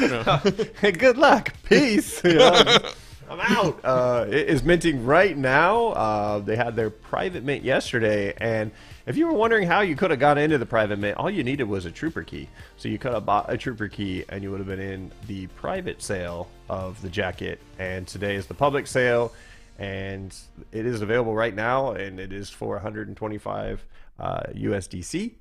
Hey, good luck, peace. I'm out. It is minting right now. They had their private mint yesterday, and if you were wondering how you could have got into the private mint, all you needed was a trooper key. So you could have bought a trooper key, and you would have been in the private sale of the jacket. And today is the public sale, and it is available right now, and it is for 125 USDC.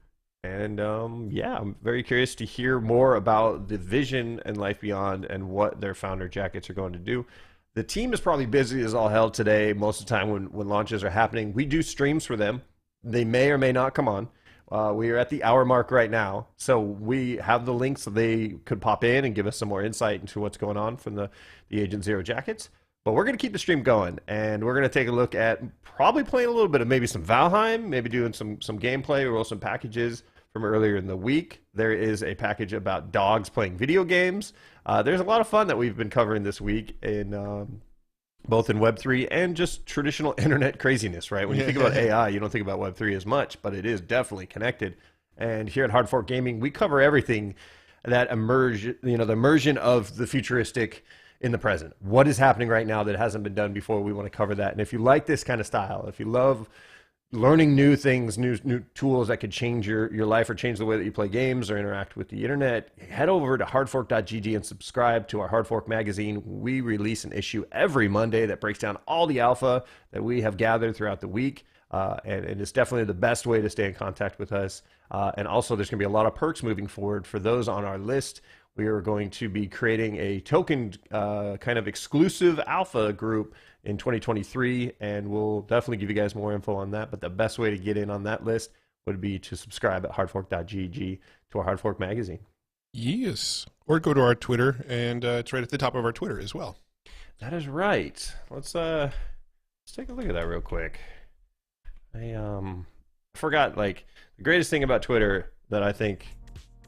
And yeah, I'm very curious to hear more about the vision and Life Beyond and what their founder jackets are going to do. The team is probably busy as all hell today. Most of the time when launches are happening, we do streams for them. They may or may not come on. We are at the hour mark right now, so we have the link so they could pop in and give us some more insight into what's going on from the Agent Zero jackets. But we're going to keep the stream going, and we're going to take a look at probably playing a little bit of maybe some Valheim, maybe doing some gameplay, roll some packages from earlier in the week. There is a package about dogs playing video games. There's a lot of fun that we've been covering this week in both in Web3 and just traditional internet craziness, right? When you think about AI, you don't think about Web3 as much, but it is definitely connected. And here at Hard Fork Gaming, we cover everything that the immersion of the futuristic in the present. What is happening right now that hasn't been done before? We want to cover that. And if you like this kind of style, if you love learning new things, new tools that could change your life or change the way that you play games or interact with the internet, head over to hardfork.gg and subscribe to our Hard Fork magazine. We release an issue every Monday that breaks down all the alpha that we have gathered throughout the week. And it's definitely the best way to stay in contact with us. And also there's going to be a lot of perks moving forward for those on our list. We are going to be creating a token kind of exclusive alpha group in 2023, and we'll definitely give you guys more info on that. But the best way to get in on that list would be to subscribe at hardfork.gg to our Hard Fork magazine. Yes, or go to our Twitter, and it's right at the top of our Twitter as well. That is right. Let's take a look at that real quick. I forgot, like, the greatest thing about Twitter that I think,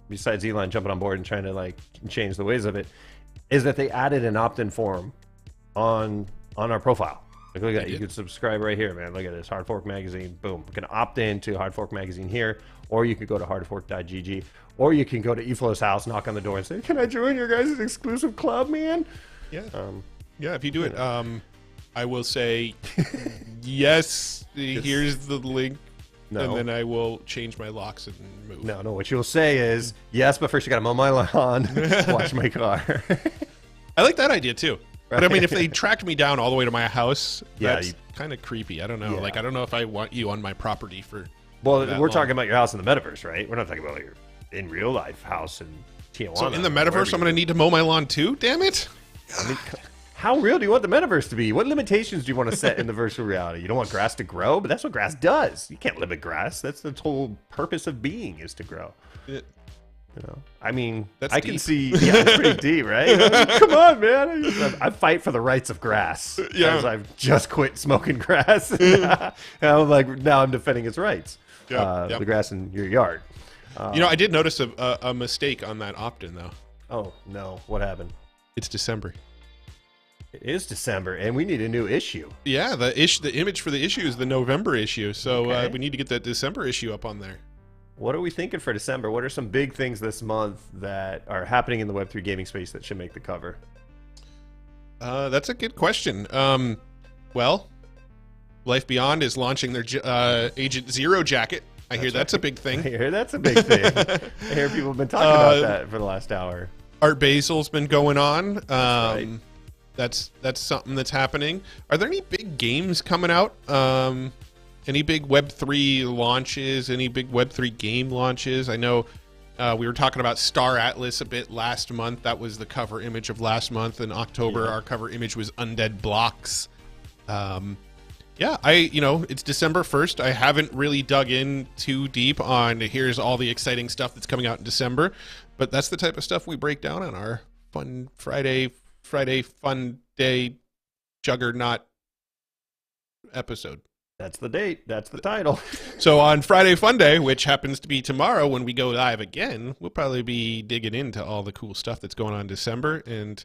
besides Elon jumping on board and trying to like change the ways of it, is that they added an opt-in form on our profile. Like, look at that. You can subscribe right here, man. Look at this. Hard Fork magazine. Boom. You can opt in to Hard Fork magazine here, or you could go to hardfork.gg, or you can go to Eflow's house, knock on the door, and say, "Can I join your guys' exclusive club, man?" Yeah. Yeah. If you do it, I will say yes. Here's the link. No. And then I will change my locks and move. No. What you'll say is, yes, but first you got to mow my lawn, wash my car. I like that idea too. But I mean, if they tracked me down all the way to my house, Yeah, that's kind of creepy. I don't know. Yeah. Like, I don't know if I want you on my property for. Well, that we're long. talking about your house in the metaverse, right? We're not talking about your in real life house in Tijuana. So in the metaverse, I'm going to need to mow my lawn too. Damn it! I mean, how real do you want the metaverse to be? What limitations do you want to set in the virtual reality? You don't want grass to grow, but that's what grass does. You can't limit grass. That's the whole purpose of being, is to grow. It- You know, I mean, That's I can deep. see. Yeah, it's pretty deep, right? I mean, come on, man! I fight for the rights of grass. Yeah. As I've just quit smoking grass, and I'm like, now I'm defending its rights. Yeah, yeah. The grass in your yard. You know, I did notice a mistake on that opt-in though. Oh no, what happened? It's December. It is December, and we need a new issue. Yeah, the image for the issue is the November issue, so Okay. we need to get that December issue up on there. What are we thinking for December? What are some big things this month that are happening in the Web3 gaming space that should make the cover? That's a good question. Well, Life Beyond is launching their Agent Zero jacket. I hear that's a big I thing. hear that's a big thing. I hear people have been talking about that for the last hour. Art Basil's been going on. right. That's something that's happening. Are there any big games coming out? Any big Web3 launches? Any big Web3 game launches? I know we were talking about Star Atlas a bit last month. That was the cover image of last month. In October, our cover image was Undead Blocks. Yeah, it's December 1st. I haven't really dug in too deep on here's all the exciting stuff that's coming out in December, but that's the type of stuff we break down on our Fun Friday Fun Day Juggernaut episode. That's the date. That's the title. So on Friday Fun Day, which happens to be tomorrow when we go live again, we'll probably be digging into all the cool stuff that's going on in December, and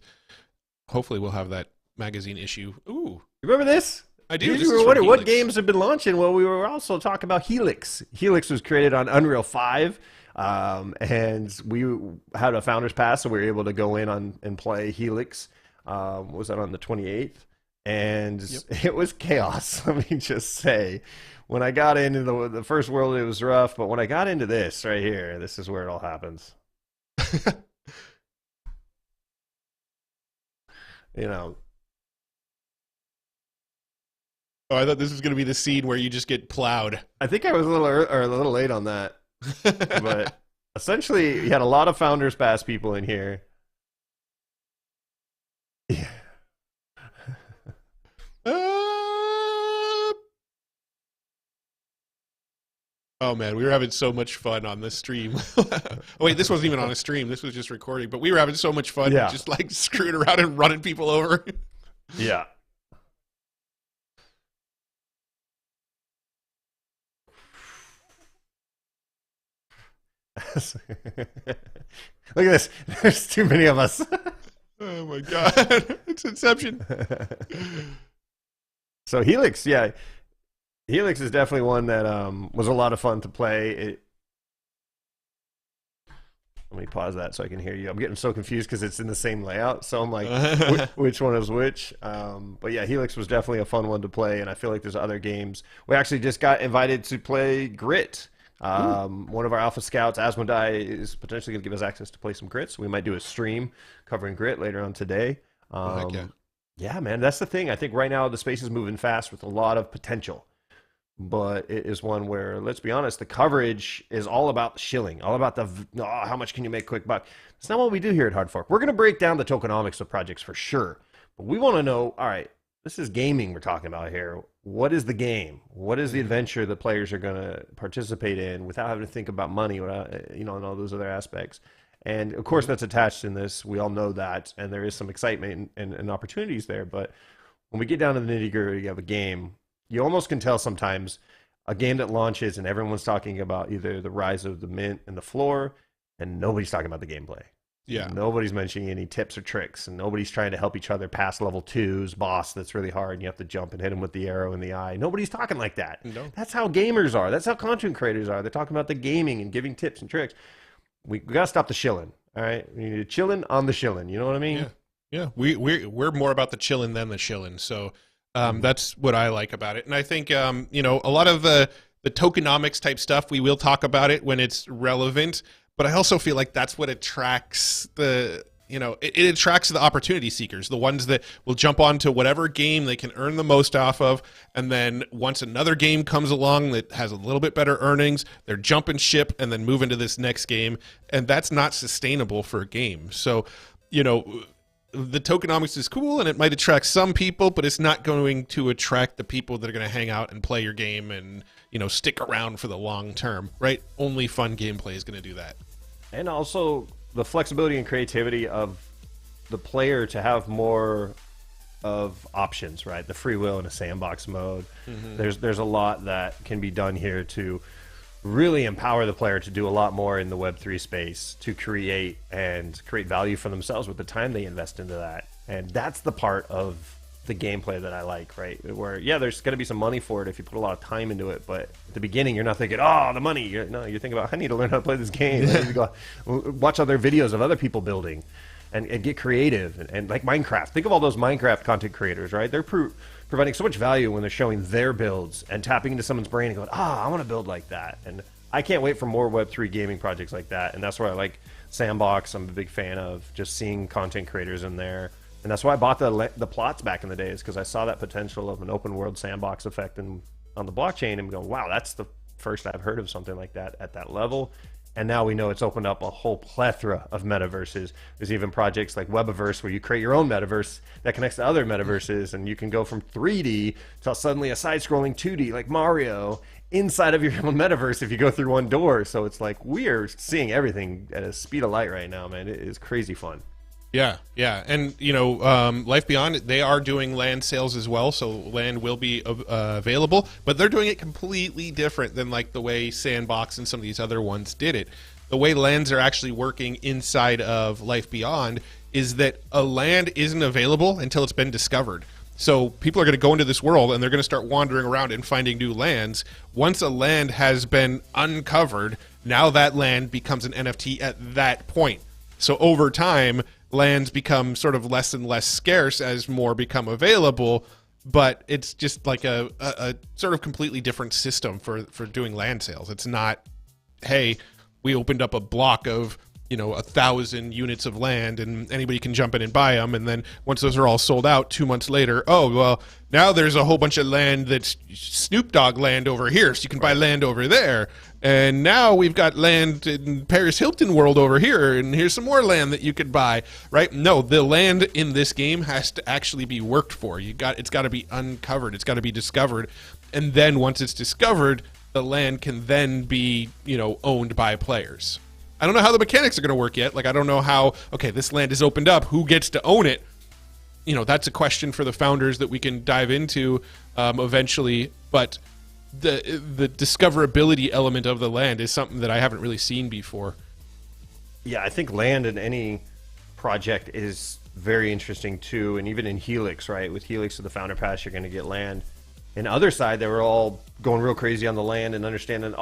hopefully we'll have that magazine issue. Ooh, Remember this? I do. You This is were from wondering what Helix. games have been launching. Well, we were also talking about Helix. Helix was created on Unreal 5, and we had a founder's pass, so we were able to go in and play Helix. Was that on the 28th? And it was chaos. Let me just say, when I got into the first world, it was rough. But when I got into this right here, this is where it all happens. You know. Oh, I thought this was going to be the scene where you just get plowed. I think I was a little late on that. But essentially, you had a lot of founders pass people in here. Yeah. Oh man, we were having so much fun on this stream. Oh, wait, this wasn't even on a stream. This was just recording. But we were having so much fun, Yeah. just like screwing around and running people over. Yeah. Look at this. There's too many of us. Oh my god, it's Inception. So Helix, yeah. Helix is definitely one that was a lot of fun to play. Let me pause that so I can hear you. I'm getting so confused because it's in the same layout. So I'm like, which one is which? But yeah, Helix was definitely a fun one to play, and I feel like there's other games. We actually just got invited to play Grit. One of our alpha scouts, Asmodai, is potentially going to give us access to play some Grit. So we might do a stream covering Grit later on today. Heck yeah. Yeah, man, that's the thing. I think right now the space is moving fast with a lot of potential. But it is one where, let's be honest, the coverage is all about the shilling, all about how much can you make quick buck. It's not what we do here at Hard Fork. We're going to break down the tokenomics of projects for sure. But we want to know, all right, this is gaming we're talking about here. What is the game? What is the adventure that players are going to participate in without having to think about money, without, and all those other aspects? And of course, that's attached in this. We all know that. And there is some excitement and opportunities there. But when we get down to the nitty gritty of a game, you almost can tell sometimes a game that launches and everyone's talking about either the rise of the mint and the floor, and nobody's talking about the gameplay. Yeah. Nobody's mentioning any tips or tricks, and nobody's trying to help each other pass level 2's boss that's really hard, and you have to jump and hit him with the arrow in the eye. Nobody's talking like that. No. That's how gamers are. That's how content creators are. They're talking about the gaming and giving tips and tricks. We got to stop the shilling, all right? We need to chillin' on the shilling. You know what I mean? Yeah. We're more about the chillin' than the shillin'. So that's what I like about it. And I think, a lot of the tokenomics type stuff, we will talk about it when it's relevant. But I also feel like that's what attracts the it attracts the opportunity seekers, the ones that will jump onto whatever game they can earn the most off of. And then once another game comes along that has a little bit better earnings, they're jumping ship and then move into this next game. And that's not sustainable for a game. So, the tokenomics is cool and it might attract some people, but it's not going to attract the people that are going to hang out and play your game and, stick around for the long term, right? Only fun gameplay is going to do that. And also the flexibility and creativity of the player to have more of options, right? The free will in a sandbox mode. There's a lot that can be done here to really empower the player to do a lot more in the Web3 space, to create value for themselves with the time they invest into that. And that's the part of the gameplay that I like, right? Where, there's going to be some money for it if you put a lot of time into it, but at the beginning, you're not thinking, oh, the money. You're thinking about, I need to learn how to play this game. I need to go watch other videos of other people building and get creative. And like Minecraft. Think of all those Minecraft content creators, right? They're providing so much value when they're showing their builds and tapping into someone's brain and going, I want to build like that. And I can't wait for more Web3 gaming projects like that. And that's why I like Sandbox. I'm a big fan of just seeing content creators in there. And that's why I bought the plots back in the days, because I saw that potential of an open world sandbox effect on the blockchain and going, wow, that's the first I've heard of something like that at that level. And now we know it's opened up a whole plethora of metaverses. There's even projects like Webaverse where you create your own metaverse that connects to other metaverses, and you can go from 3D to suddenly a side-scrolling 2D like Mario inside of your own metaverse if you go through one door. So it's like we're seeing everything at a speed of light right now, man. It is crazy fun. Yeah. And, Life Beyond, they are doing land sales as well, so land will be available, but they're doing it completely different than like the way Sandbox and some of these other ones did it. The way lands are actually working inside of Life Beyond is that a land isn't available until it's been discovered. So people are going to go into this world and they're going to start wandering around and finding new lands. Once a land has been uncovered, now that land becomes an NFT at that point. So over time, lands become sort of less and less scarce as more become available, but it's just like a sort of completely different system for doing land sales. It's not, hey, we opened up a block of 1,000 units of land and anybody can jump in and buy them, and then once those are all sold out 2 months later, oh well, now there's a whole bunch of land that's Snoop Dogg land over here, so you can buy land over there, and now we've got land in Paris Hilton world over here, and here's some more land that you could buy, right? No, the land in this game has to actually be worked for. It's got to be uncovered, it's got to be discovered, and then once it's discovered, the land can then be owned by players. I don't know how the mechanics are going to work yet. Like, I don't know how, okay, this land is opened up. Who gets to own it? That's a question for the founders that we can dive into eventually. But the discoverability element of the land is something that I haven't really seen before. Yeah, I think land in any project is very interesting too. And even in Helix, right? With Helix to the founder pass, you're going to get land. And other side, they were all going real crazy on the land and understanding,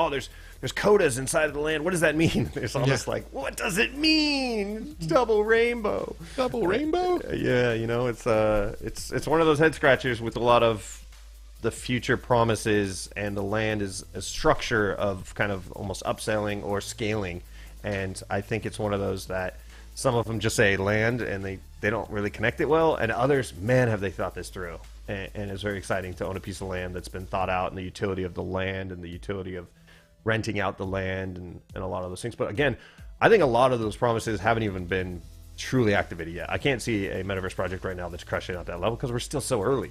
there's codas inside of the land. What does that mean? It's almost like, what does it mean? Double rainbow. Double rainbow? Yeah, it's one of those head scratchers with a lot of the future promises, and the land is a structure of kind of almost upselling or scaling. And I think it's one of those that some of them just say land and they don't really connect it well, and others, man, have they thought this through. And it's very exciting to own a piece of land that's been thought out, and the utility of the land and the utility of renting out the land and a lot of those things. But again, I think a lot of those promises haven't even been truly activated yet. I can't see a Metaverse project right now that's crushing out that level because we're still so early,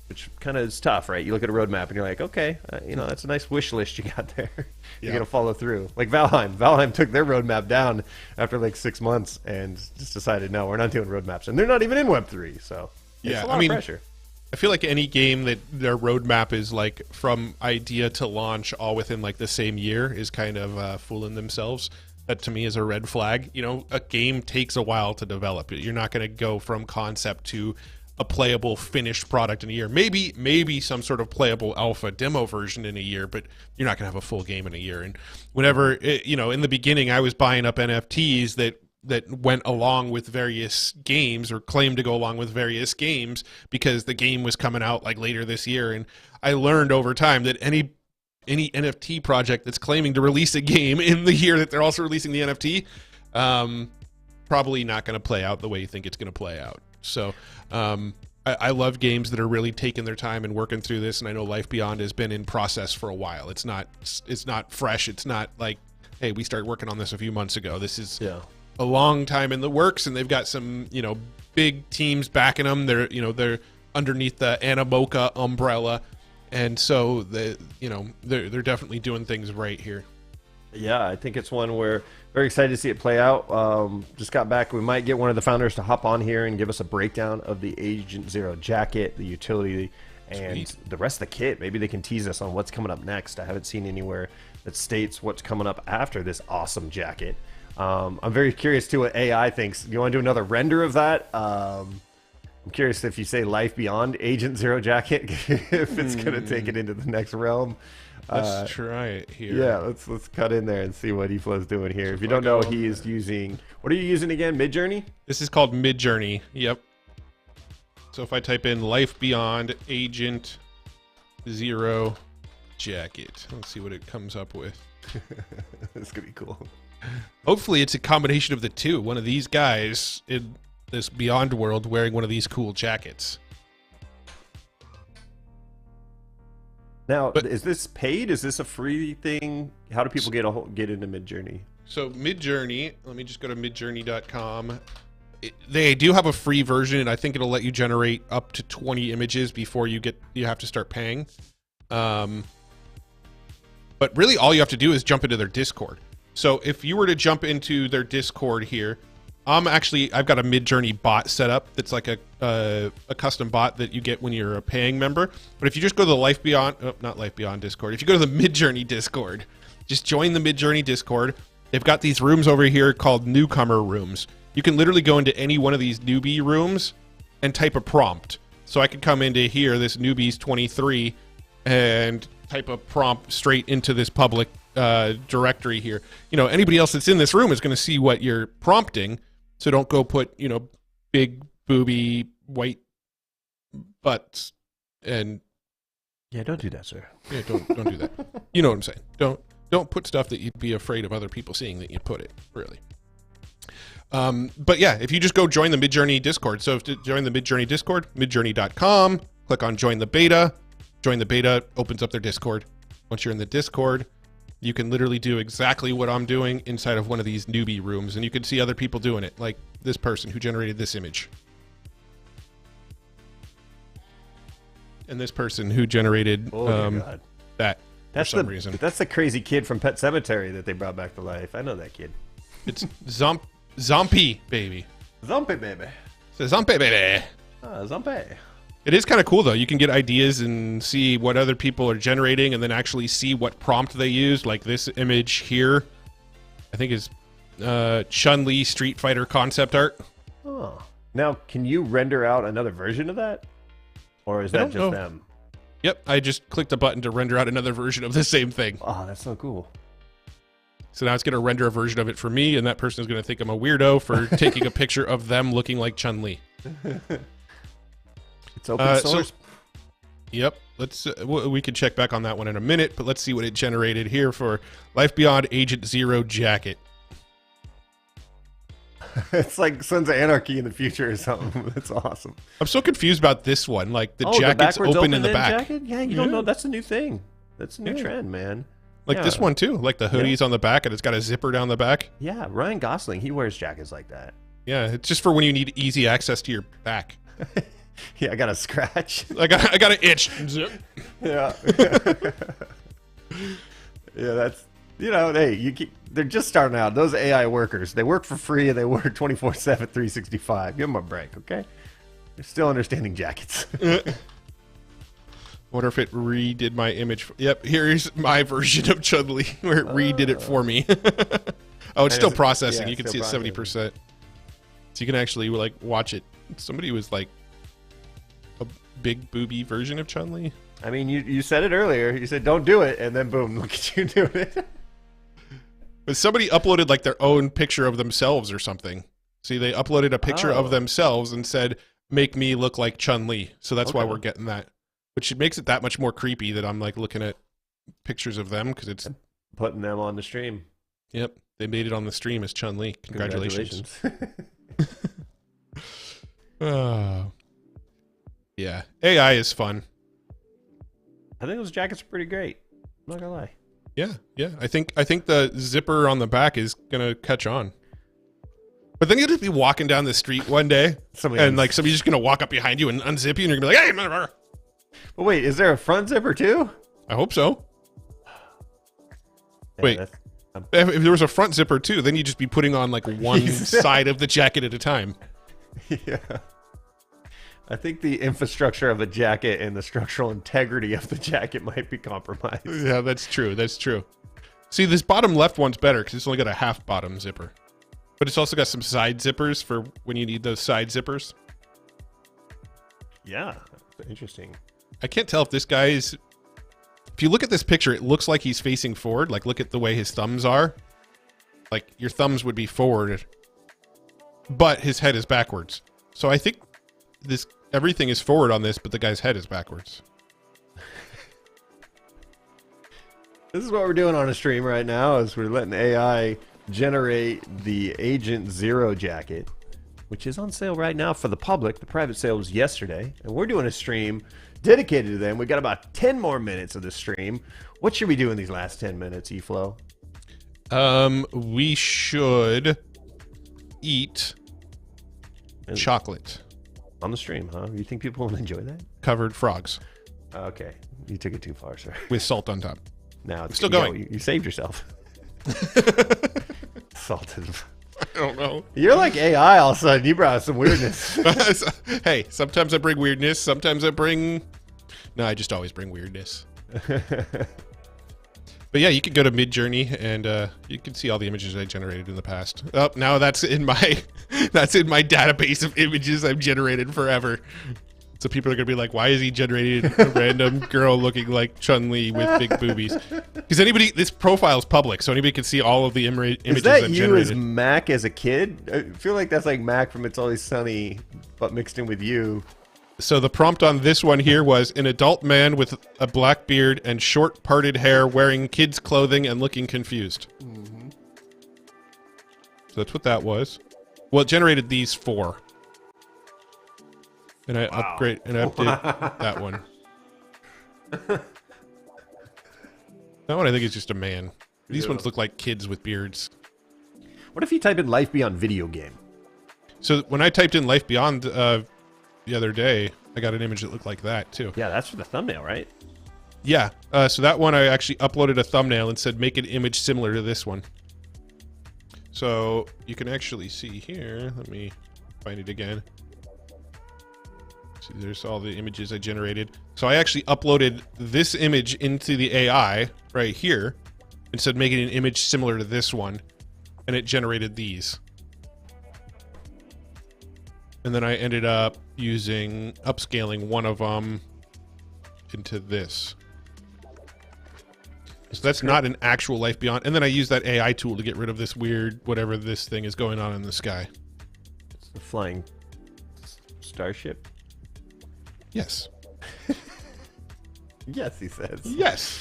which kind of is tough, right? You look at a roadmap and you're like, okay, that's a nice wish list you got there. You're going to follow through. Like Valheim. Valheim took their roadmap down after like 6 months and just decided, no, we're not doing roadmaps. And they're not even in Web3, so... It's a lot of pressure. I feel like any game that their roadmap is like from idea to launch all within like the same year is kind of fooling themselves. That to me is a red flag. A game takes a while to develop. You're not going to go from concept to a playable finished product in a year. Maybe some sort of playable alpha demo version in a year, but you're not going to have a full game in a year. And whenever, in the beginning, I was buying up NFTs that went along with various games or claimed to go along with various games because the game was coming out like later this year. And I learned over time that any NFT project that's claiming to release a game in the year that they're also releasing the NFT, probably not going to play out the way you think it's going to play out. So I love games that are really taking their time and working through this, and I know Life Beyond has been in process for a while. It's not fresh. It's not like, hey, we started working on this a few months ago. This is a long time in the works, and they've got some, you know, big teams backing them. They're underneath the Animoca umbrella, and so they're definitely doing things right here. Yeah, I think it's one where very excited to see it play out. Just got back. We might get one of the founders to hop on here and give us a breakdown of the Agent Zero jacket, the utility, and the rest of the kit. Maybe they can tease us on what's coming up next. I haven't seen anywhere that states what's coming up after this awesome jacket. I'm very curious too what AI thinks. Do you want to do another render of that? I'm curious if you say Life Beyond Agent Zero jacket, if it's going to take it into the next realm. Let's try it here. Yeah, let's cut in there and see what Eflow's doing here. If you don't know, he is using, what are you using again? Midjourney? This is called Midjourney. Yep. So if I type in Life Beyond Agent Zero jacket, let's see what it comes up with. This could be cool. Hopefully it's a combination of the two. One of these guys in this Beyond world wearing one of these cool jackets. Now, is this paid? Is this a free thing? How do people get into Midjourney? So Midjourney, let me just go to midjourney.com. They do have a free version, and I think it'll let you generate up to 20 images before you have to start paying. But really all you have to do is jump into their Discord. So if you were to jump into their Discord here, I've got a Midjourney bot set up that's like a custom bot that you get when you're a paying member. But if you just go to the not Life Beyond Discord, if you go to the Midjourney Discord, just join the Midjourney Discord. They've got these rooms over here called newcomer rooms. You can literally go into any one of these newbie rooms and type a prompt. So I could come into here, this newbies 23, and type a prompt straight into this public directory here. You know, anybody else that's in this room is going to see what you're prompting. So don't go put, you know, big booby white butts and don't do that, sir. Yeah, don't do that. You know what I'm saying? Don't put stuff that you'd be afraid of other people seeing that you put it, really. But yeah, if you just go join the Midjourney Discord. So to join the Midjourney Discord, midjourney.com, click on join the beta. Join the beta opens up their Discord. Once you're in the Discord, you can literally do exactly what I'm doing inside of one of these newbie rooms, and you can see other people doing it, like this person who generated this image. And this person who generated that for some reason. That's the crazy kid from Pet Sematary that they brought back to life. I know that kid. It's Zombie baby. Zombie baby. It's a Zombie baby. Zombie. It is kind of cool, though. You can get ideas and see what other people are generating and then actually see what prompt they used. Like this image here, I think is Chun-Li Street Fighter concept art. Oh. Now, can you render out another version of that? Or is that just them? Yep, I just clicked a button to render out another version of the same thing. Oh, that's so cool. So now it's going to render a version of it for me, and that person is going to think I'm a weirdo for taking a picture of them looking like Chun-Li. It's open source. Yep. Let's we can check back on that one in a minute, but let's see what it generated here for Life Beyond Agent Zero jacket. It's like Sons of Anarchy in the future or something. That's awesome. I'm so confused about this one. Like the jacket's open in the back. Jacket? Yeah, you don't know. That's a new thing. That's a new trend, man. Like this one too. Like the hoodie's on the back and it's got a zipper down the back. Yeah, Ryan Gosling, he wears jackets like that. Yeah, it's just for when you need easy access to your back. Yeah, I got a scratch. I got an itch. Zip. Yeah. Yeah, that's, you know, hey, they're just starting out. Those AI workers, they work for free and they work 24/7, 365. Give them a break, okay? They're still understanding jackets. Wonder if it redid my image. Yep, here's my version of Chun-Li where it redid it for me. Oh, it's still processing. Yeah, you can see it's 70%. So you can actually like watch it. Somebody was like a big booby version of Chun-Li. I mean, you said it earlier. You said don't do it, and then boom, look at you doing it. But somebody uploaded like their own picture of themselves or something. See, they uploaded a picture of themselves and said, "Make me look like Chun-Li." So that's why we're getting that. Which makes it that much more creepy that I'm like looking at pictures of them because it's putting them on the stream. Yep. they made it on the stream as Chun-Li. Congratulations. Yeah, AI is fun. I think those jackets are pretty great. I'm not gonna lie. Yeah. I think the zipper on the back is gonna catch on. But then you'll just be walking down the street one day, and like somebody's just gonna walk up behind you and unzip you, and you're gonna be like, "Hey, motherfucker!" But wait, is there a front zipper too? I hope so. Yeah, Wait, if there was a front zipper too, then you'd just be putting on like one side of the jacket at a time. Yeah. I think the infrastructure of the jacket and the structural integrity of the jacket might be compromised. Yeah, that's true. That's true. See, this bottom left one's better because it's only got a half bottom zipper. But it's also got some side zippers for when you need those side zippers. Yeah, interesting. I can't tell if this guy is... If you look at this picture, it looks like he's facing forward. Like, look at the way his thumbs are. Like, your thumbs would be forward, but his head is backwards. So I think everything is forward on this, but the guy's head is backwards. This is what we're doing on a stream right now, is we're letting AI generate the Agent Zero jacket, which is on sale right now for the public. The private sale was yesterday, and we're doing a stream dedicated to them. We got about 10 more minutes of the stream. What should we do in these last 10 minutes, Eflow? We should eat chocolate. On the stream, huh? You think people will enjoy that? Covered frogs. Okay. You took it too far, sir. With salt on top. Now it's still going. You saved yourself. Salted. I don't know. You're like AI all of a sudden. You brought some weirdness. Hey, sometimes I bring weirdness. Sometimes I bring... No, I just always bring weirdness. But yeah, you could go to Midjourney and you can see all the images I generated in the past. Oh, now that's in my database of images I've generated forever. So people are gonna be like, "Why is he generating a random girl looking like Chun-Li with big boobies?" Because this profile is public, so anybody can see all of the images I've generated. Is that you as Mac as a kid? I feel like that's like Mac from It's Always Sunny, but mixed in with you. So the prompt on this one here was an adult man with a black beard and short parted hair wearing kids' clothing and looking confused. Mm-hmm. So that's what that was. Well, it generated these 4. And I update that one. That one I think is just a man. These ones look like kids with beards. What if you type in Life Beyond video game? So when I typed in Life Beyond the other day, I got an image that looked like that too. Yeah, that's for the thumbnail, right? Yeah. So that one I actually uploaded a thumbnail and said make an image similar to this one. So you can actually see here. Let me find it again. See, there's all the images I generated. So I actually uploaded this image into the AI right here and said make it an image similar to this one, and it generated these. And then I ended up upscaling one of them into this. So that's not an actual Life Beyond. And then I used that AI tool to get rid of this weird, whatever this thing is going on in the sky. It's the flying starship. Yes. Yes, he says. Yes.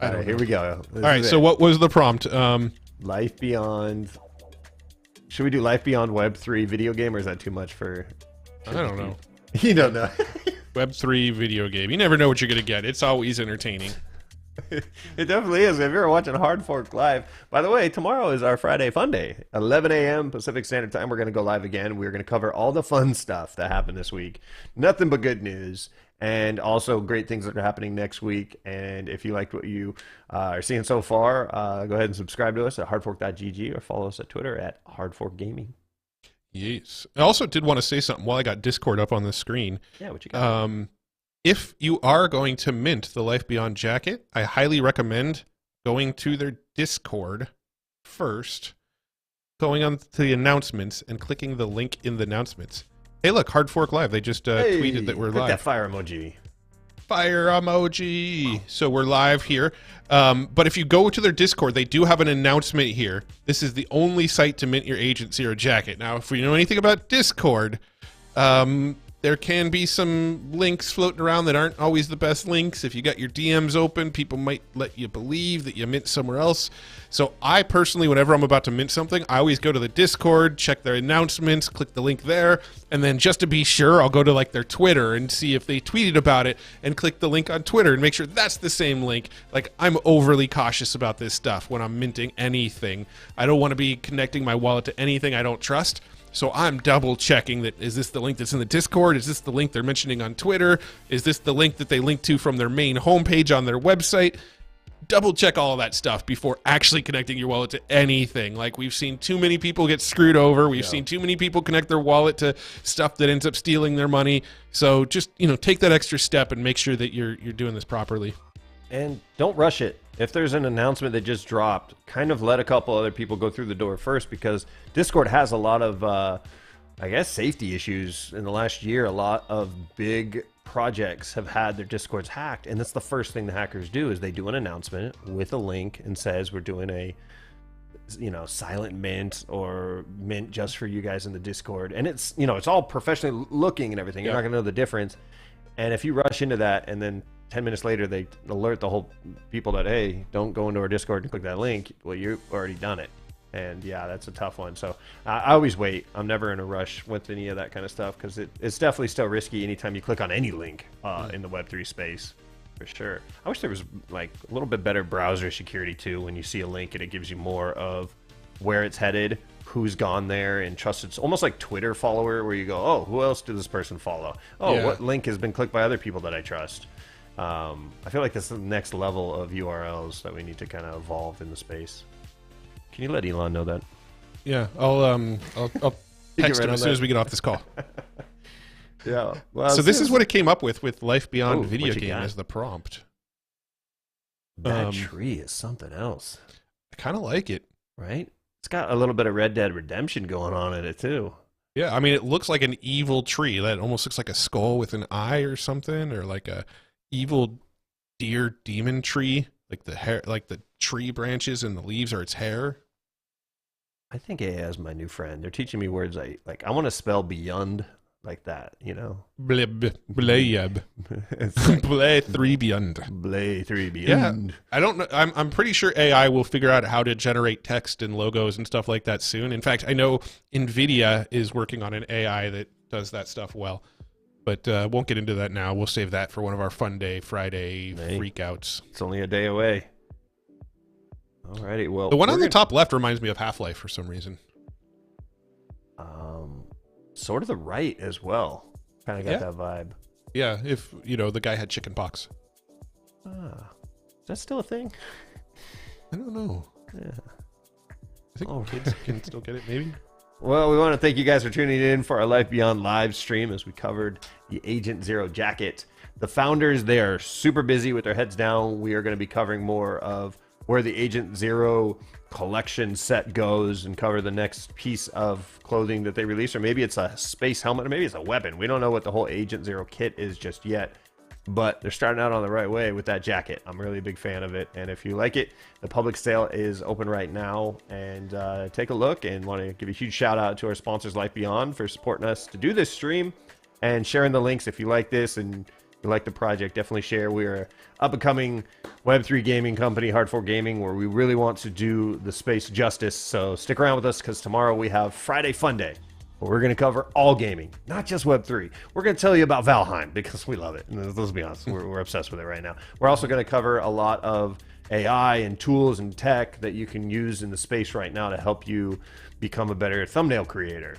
All right, here we go. All right, so what was the prompt? Life Beyond. Should we do Life Beyond Web3 video game, or is that too much for... I don't know. You don't know. Web3 video game. You never know what you're going to get. It's always entertaining. It definitely is. If you're watching Hard Fork Live, by the way, tomorrow is our Friday Fun Day. 11 a.m. Pacific Standard Time. We're going to go live again. We're going to cover all the fun stuff that happened this week. Nothing but good news. And also great things that are happening next week. And if you liked what you are seeing so far, go ahead and subscribe to us at hardfork.gg or follow us at Twitter at hardforkgaming. Yes. I also did want to say something while I got Discord up on the screen. Yeah, what you got? If you are going to mint the Life Beyond jacket, I highly recommend going to their Discord first, going on to the announcements, and clicking the link in the announcements. Hey, look, Hard Fork Live. They just tweeted that we're live. That fire emoji. Fire emoji. So we're live here. But if you go to their Discord, they do have an announcement here. This is the only site to mint your Agent Zero jacket. Now, if you know anything about Discord, there can be some links floating around that aren't always the best links. If you got your DMs open, people might let you believe that you mint somewhere else. So I personally, whenever I'm about to mint something, I always go to the Discord, check their announcements, click the link there, and then just to be sure, I'll go to like their Twitter and see if they tweeted about it and click the link on Twitter and make sure that's the same link. Like, I'm overly cautious about this stuff when I'm minting anything. I don't want to be connecting my wallet to anything I don't trust. So I'm double checking that, is this the link that's in the Discord? Is this the link they're mentioning on Twitter? Is this the link that they link to from their main homepage on their website? Double check all of that stuff before actually connecting your wallet to anything. Like, we've seen too many people get screwed over. We've seen too many people connect their wallet to stuff that ends up stealing their money. So just, take that extra step and make sure that you're doing this properly. And don't rush it. If there's an announcement that just dropped, kind of let a couple other people go through the door first, because Discord has a lot of, I guess, safety issues. In the last year, a lot of big projects have had their Discords hacked, and that's the first thing the hackers do is they do an announcement with a link and says, we're doing a, silent mint or mint just for you guys in the Discord. And it's, it's all professionally looking and everything. You're not going to know the difference. And if you rush into that and then 10 minutes later, they alert the whole people that, hey, don't go into our Discord and click that link. Well, you've already done it. And yeah, that's a tough one. So I always wait. I'm never in a rush with any of that kind of stuff, because it's definitely still risky anytime you click on any link in the Web3 space, for sure. I wish there was like a little bit better browser security too, when you see a link and it gives you more of where it's headed, who's gone there, and trusted. It's almost like Twitter follower, where you go, oh, who else did this person follow? Oh, what link has been clicked by other people that I trust? I feel like that's the next level of URLs that we need to kind of evolve in the space. Can you let Elon know that? Yeah, I'll text him as soon as we get off this call. Yeah. Well, so this is what it came up with Life Beyond Video Game as the prompt. That tree is something else. I kind of like it. Right? It's got a little bit of Red Dead Redemption going on in it too. Yeah, I mean, it looks like an evil tree. That almost looks like a skull with an eye or something, or like a evil deer demon tree. Like the hair, like the tree branches and the leaves are its hair. I think AI is my new friend. They're teaching me words I want to spell beyond like that, Bleb, blayab. Blay 3 beyond. Blay 3 beyond. Yeah, I don't know. I'm pretty sure AI will figure out how to generate text and logos and stuff like that soon. In fact, I know NVIDIA is working on an AI that does that stuff well. But won't get into that now. We'll save that for one of our Fun Day Friday freakouts. It's only a day away. Alrighty, well, the one on the top left reminds me of Half-Life for some reason. Sort of the right as well. Kind of got that vibe. Yeah, if the guy had chicken pox. Is that still a thing? I don't know. Yeah. I think kids can still get it, maybe. Well, we want to thank you guys for tuning in for our Life Beyond live stream as we covered the Agent Zero jacket. The founders, they are super busy with their heads down. We are going to be covering more of where the Agent Zero collection set goes and cover the next piece of clothing that they release. Or maybe it's a space helmet, or maybe it's a weapon. We don't know what the whole Agent Zero kit is just yet. But they're starting out on the right way with that jacket. I'm really a big fan of it. And if you like it, the public sale is open right now. And take a look, and want to give a huge shout out to our sponsors, Life Beyond, for supporting us to do this stream and sharing the links. If you like this and you like the project, definitely share. We are an up-and-coming Web3 gaming company, Hard4 Gaming, where we really want to do the space justice. So stick around with us, because tomorrow we have Friday Fun Day. But we're going to cover all gaming, not just Web3. We're going to tell you about Valheim, because we love it. And let's be honest, we're obsessed with it right now. We're also going to cover a lot of AI and tools and tech that you can use in the space right now to help you become a better thumbnail creator,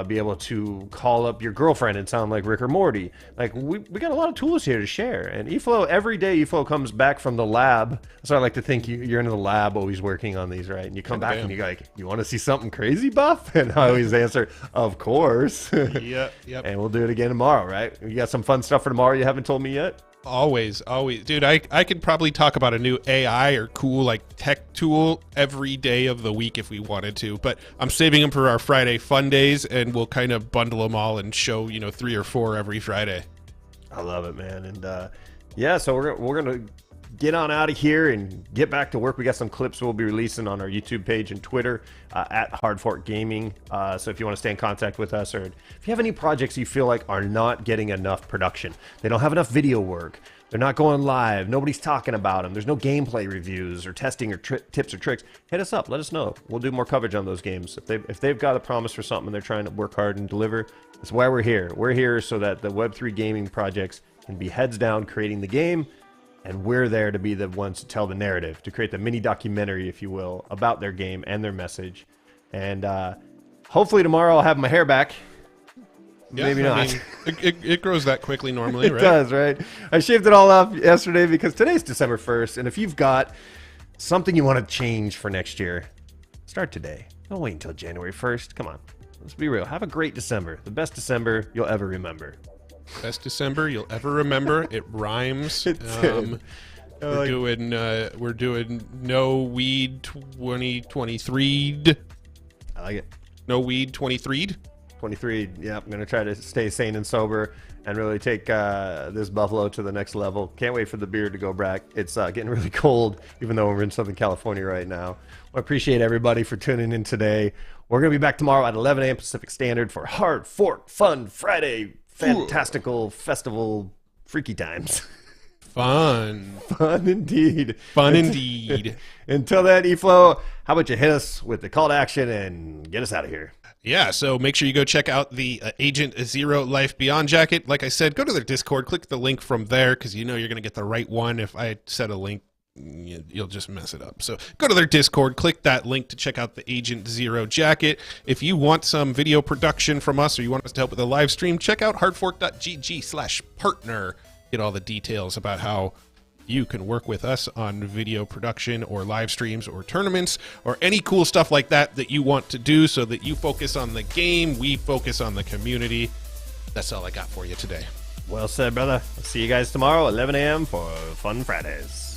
be able to call up your girlfriend and sound like Rick or Morty. Like, we got a lot of tools here to share. And Eflow, every day Eflow comes back from the lab. So I like to think you're in the lab always working on these, right? And you come back and you're like, you want to see something crazy, Buff? And I always answer, of course. Yep. And we'll do it again tomorrow, right? You got some fun stuff for tomorrow you haven't told me yet? Always. Dude, I could probably talk about a new AI or cool like tech tool every day of the week if we wanted to, but I'm saving them for our Friday Fun Days, and we'll kind of bundle them all and show 3 or 4 every Friday. I love it, man. And yeah, so we're gonna get on out of here and get back to work. We got some clips we'll be releasing on our YouTube page and Twitter at Hard Fork Gaming. So if you want to stay in contact with us, or if you have any projects you feel like are not getting enough production, they don't have enough video work, they're not going live, nobody's talking about them, there's no gameplay reviews or testing or tips or tricks, hit us up, let us know. We'll do more coverage on those games. If they've got a promise for something, they're trying to work hard and deliver, that's why we're here. We're here so that the Web3 gaming projects can be heads down creating the game, and we're there to be the ones to tell the narrative, to create the mini documentary, if you will, about their game and their message. And hopefully tomorrow I'll have my hair back. Yeah, maybe not. I mean, it grows that quickly normally, right? It does, right? I shaved it all off yesterday because today's December 1st, and if you've got something you want to change for next year, start today. Don't wait until January 1st. Come on. Let's be real. Have a great December. The best December you'll ever remember. Best December you'll ever remember. It rhymes. We're doing no weed 2023. I like it. No weed 23. 23. Yeah, I'm gonna try to stay sane and sober and really take this Buffalo to the next level. Can't wait for the beer to go back. It's getting really cold, even though we're in Southern California right now. I appreciate everybody for tuning in today. We're gonna be back tomorrow at 11 a.m. Pacific Standard for Hard Fork Fun Friday. Fantastical festival freaky times. Fun indeed. Fun indeed. Until then, Eflow, how about you hit us with the call to action and get us out of here? Yeah, so make sure you go check out the Agent Zero Life Beyond jacket. Like I said, go to their Discord, click the link from there, because you know you're going to get the right one. If I set a link, you'll just mess it up. So go to their Discord, click that link to check out the Agent Zero jacket. If you want some video production from us, or you want us to help with a live stream, check out hardfork.gg/partner. Get all the details about how you can work with us on video production or live streams or tournaments or any cool stuff like that that you want to do, so that you focus on the game, we focus on the community. That's all I got for you today. Well said, brother. I'll see you guys tomorrow, 11 a.m. for Fun Fridays.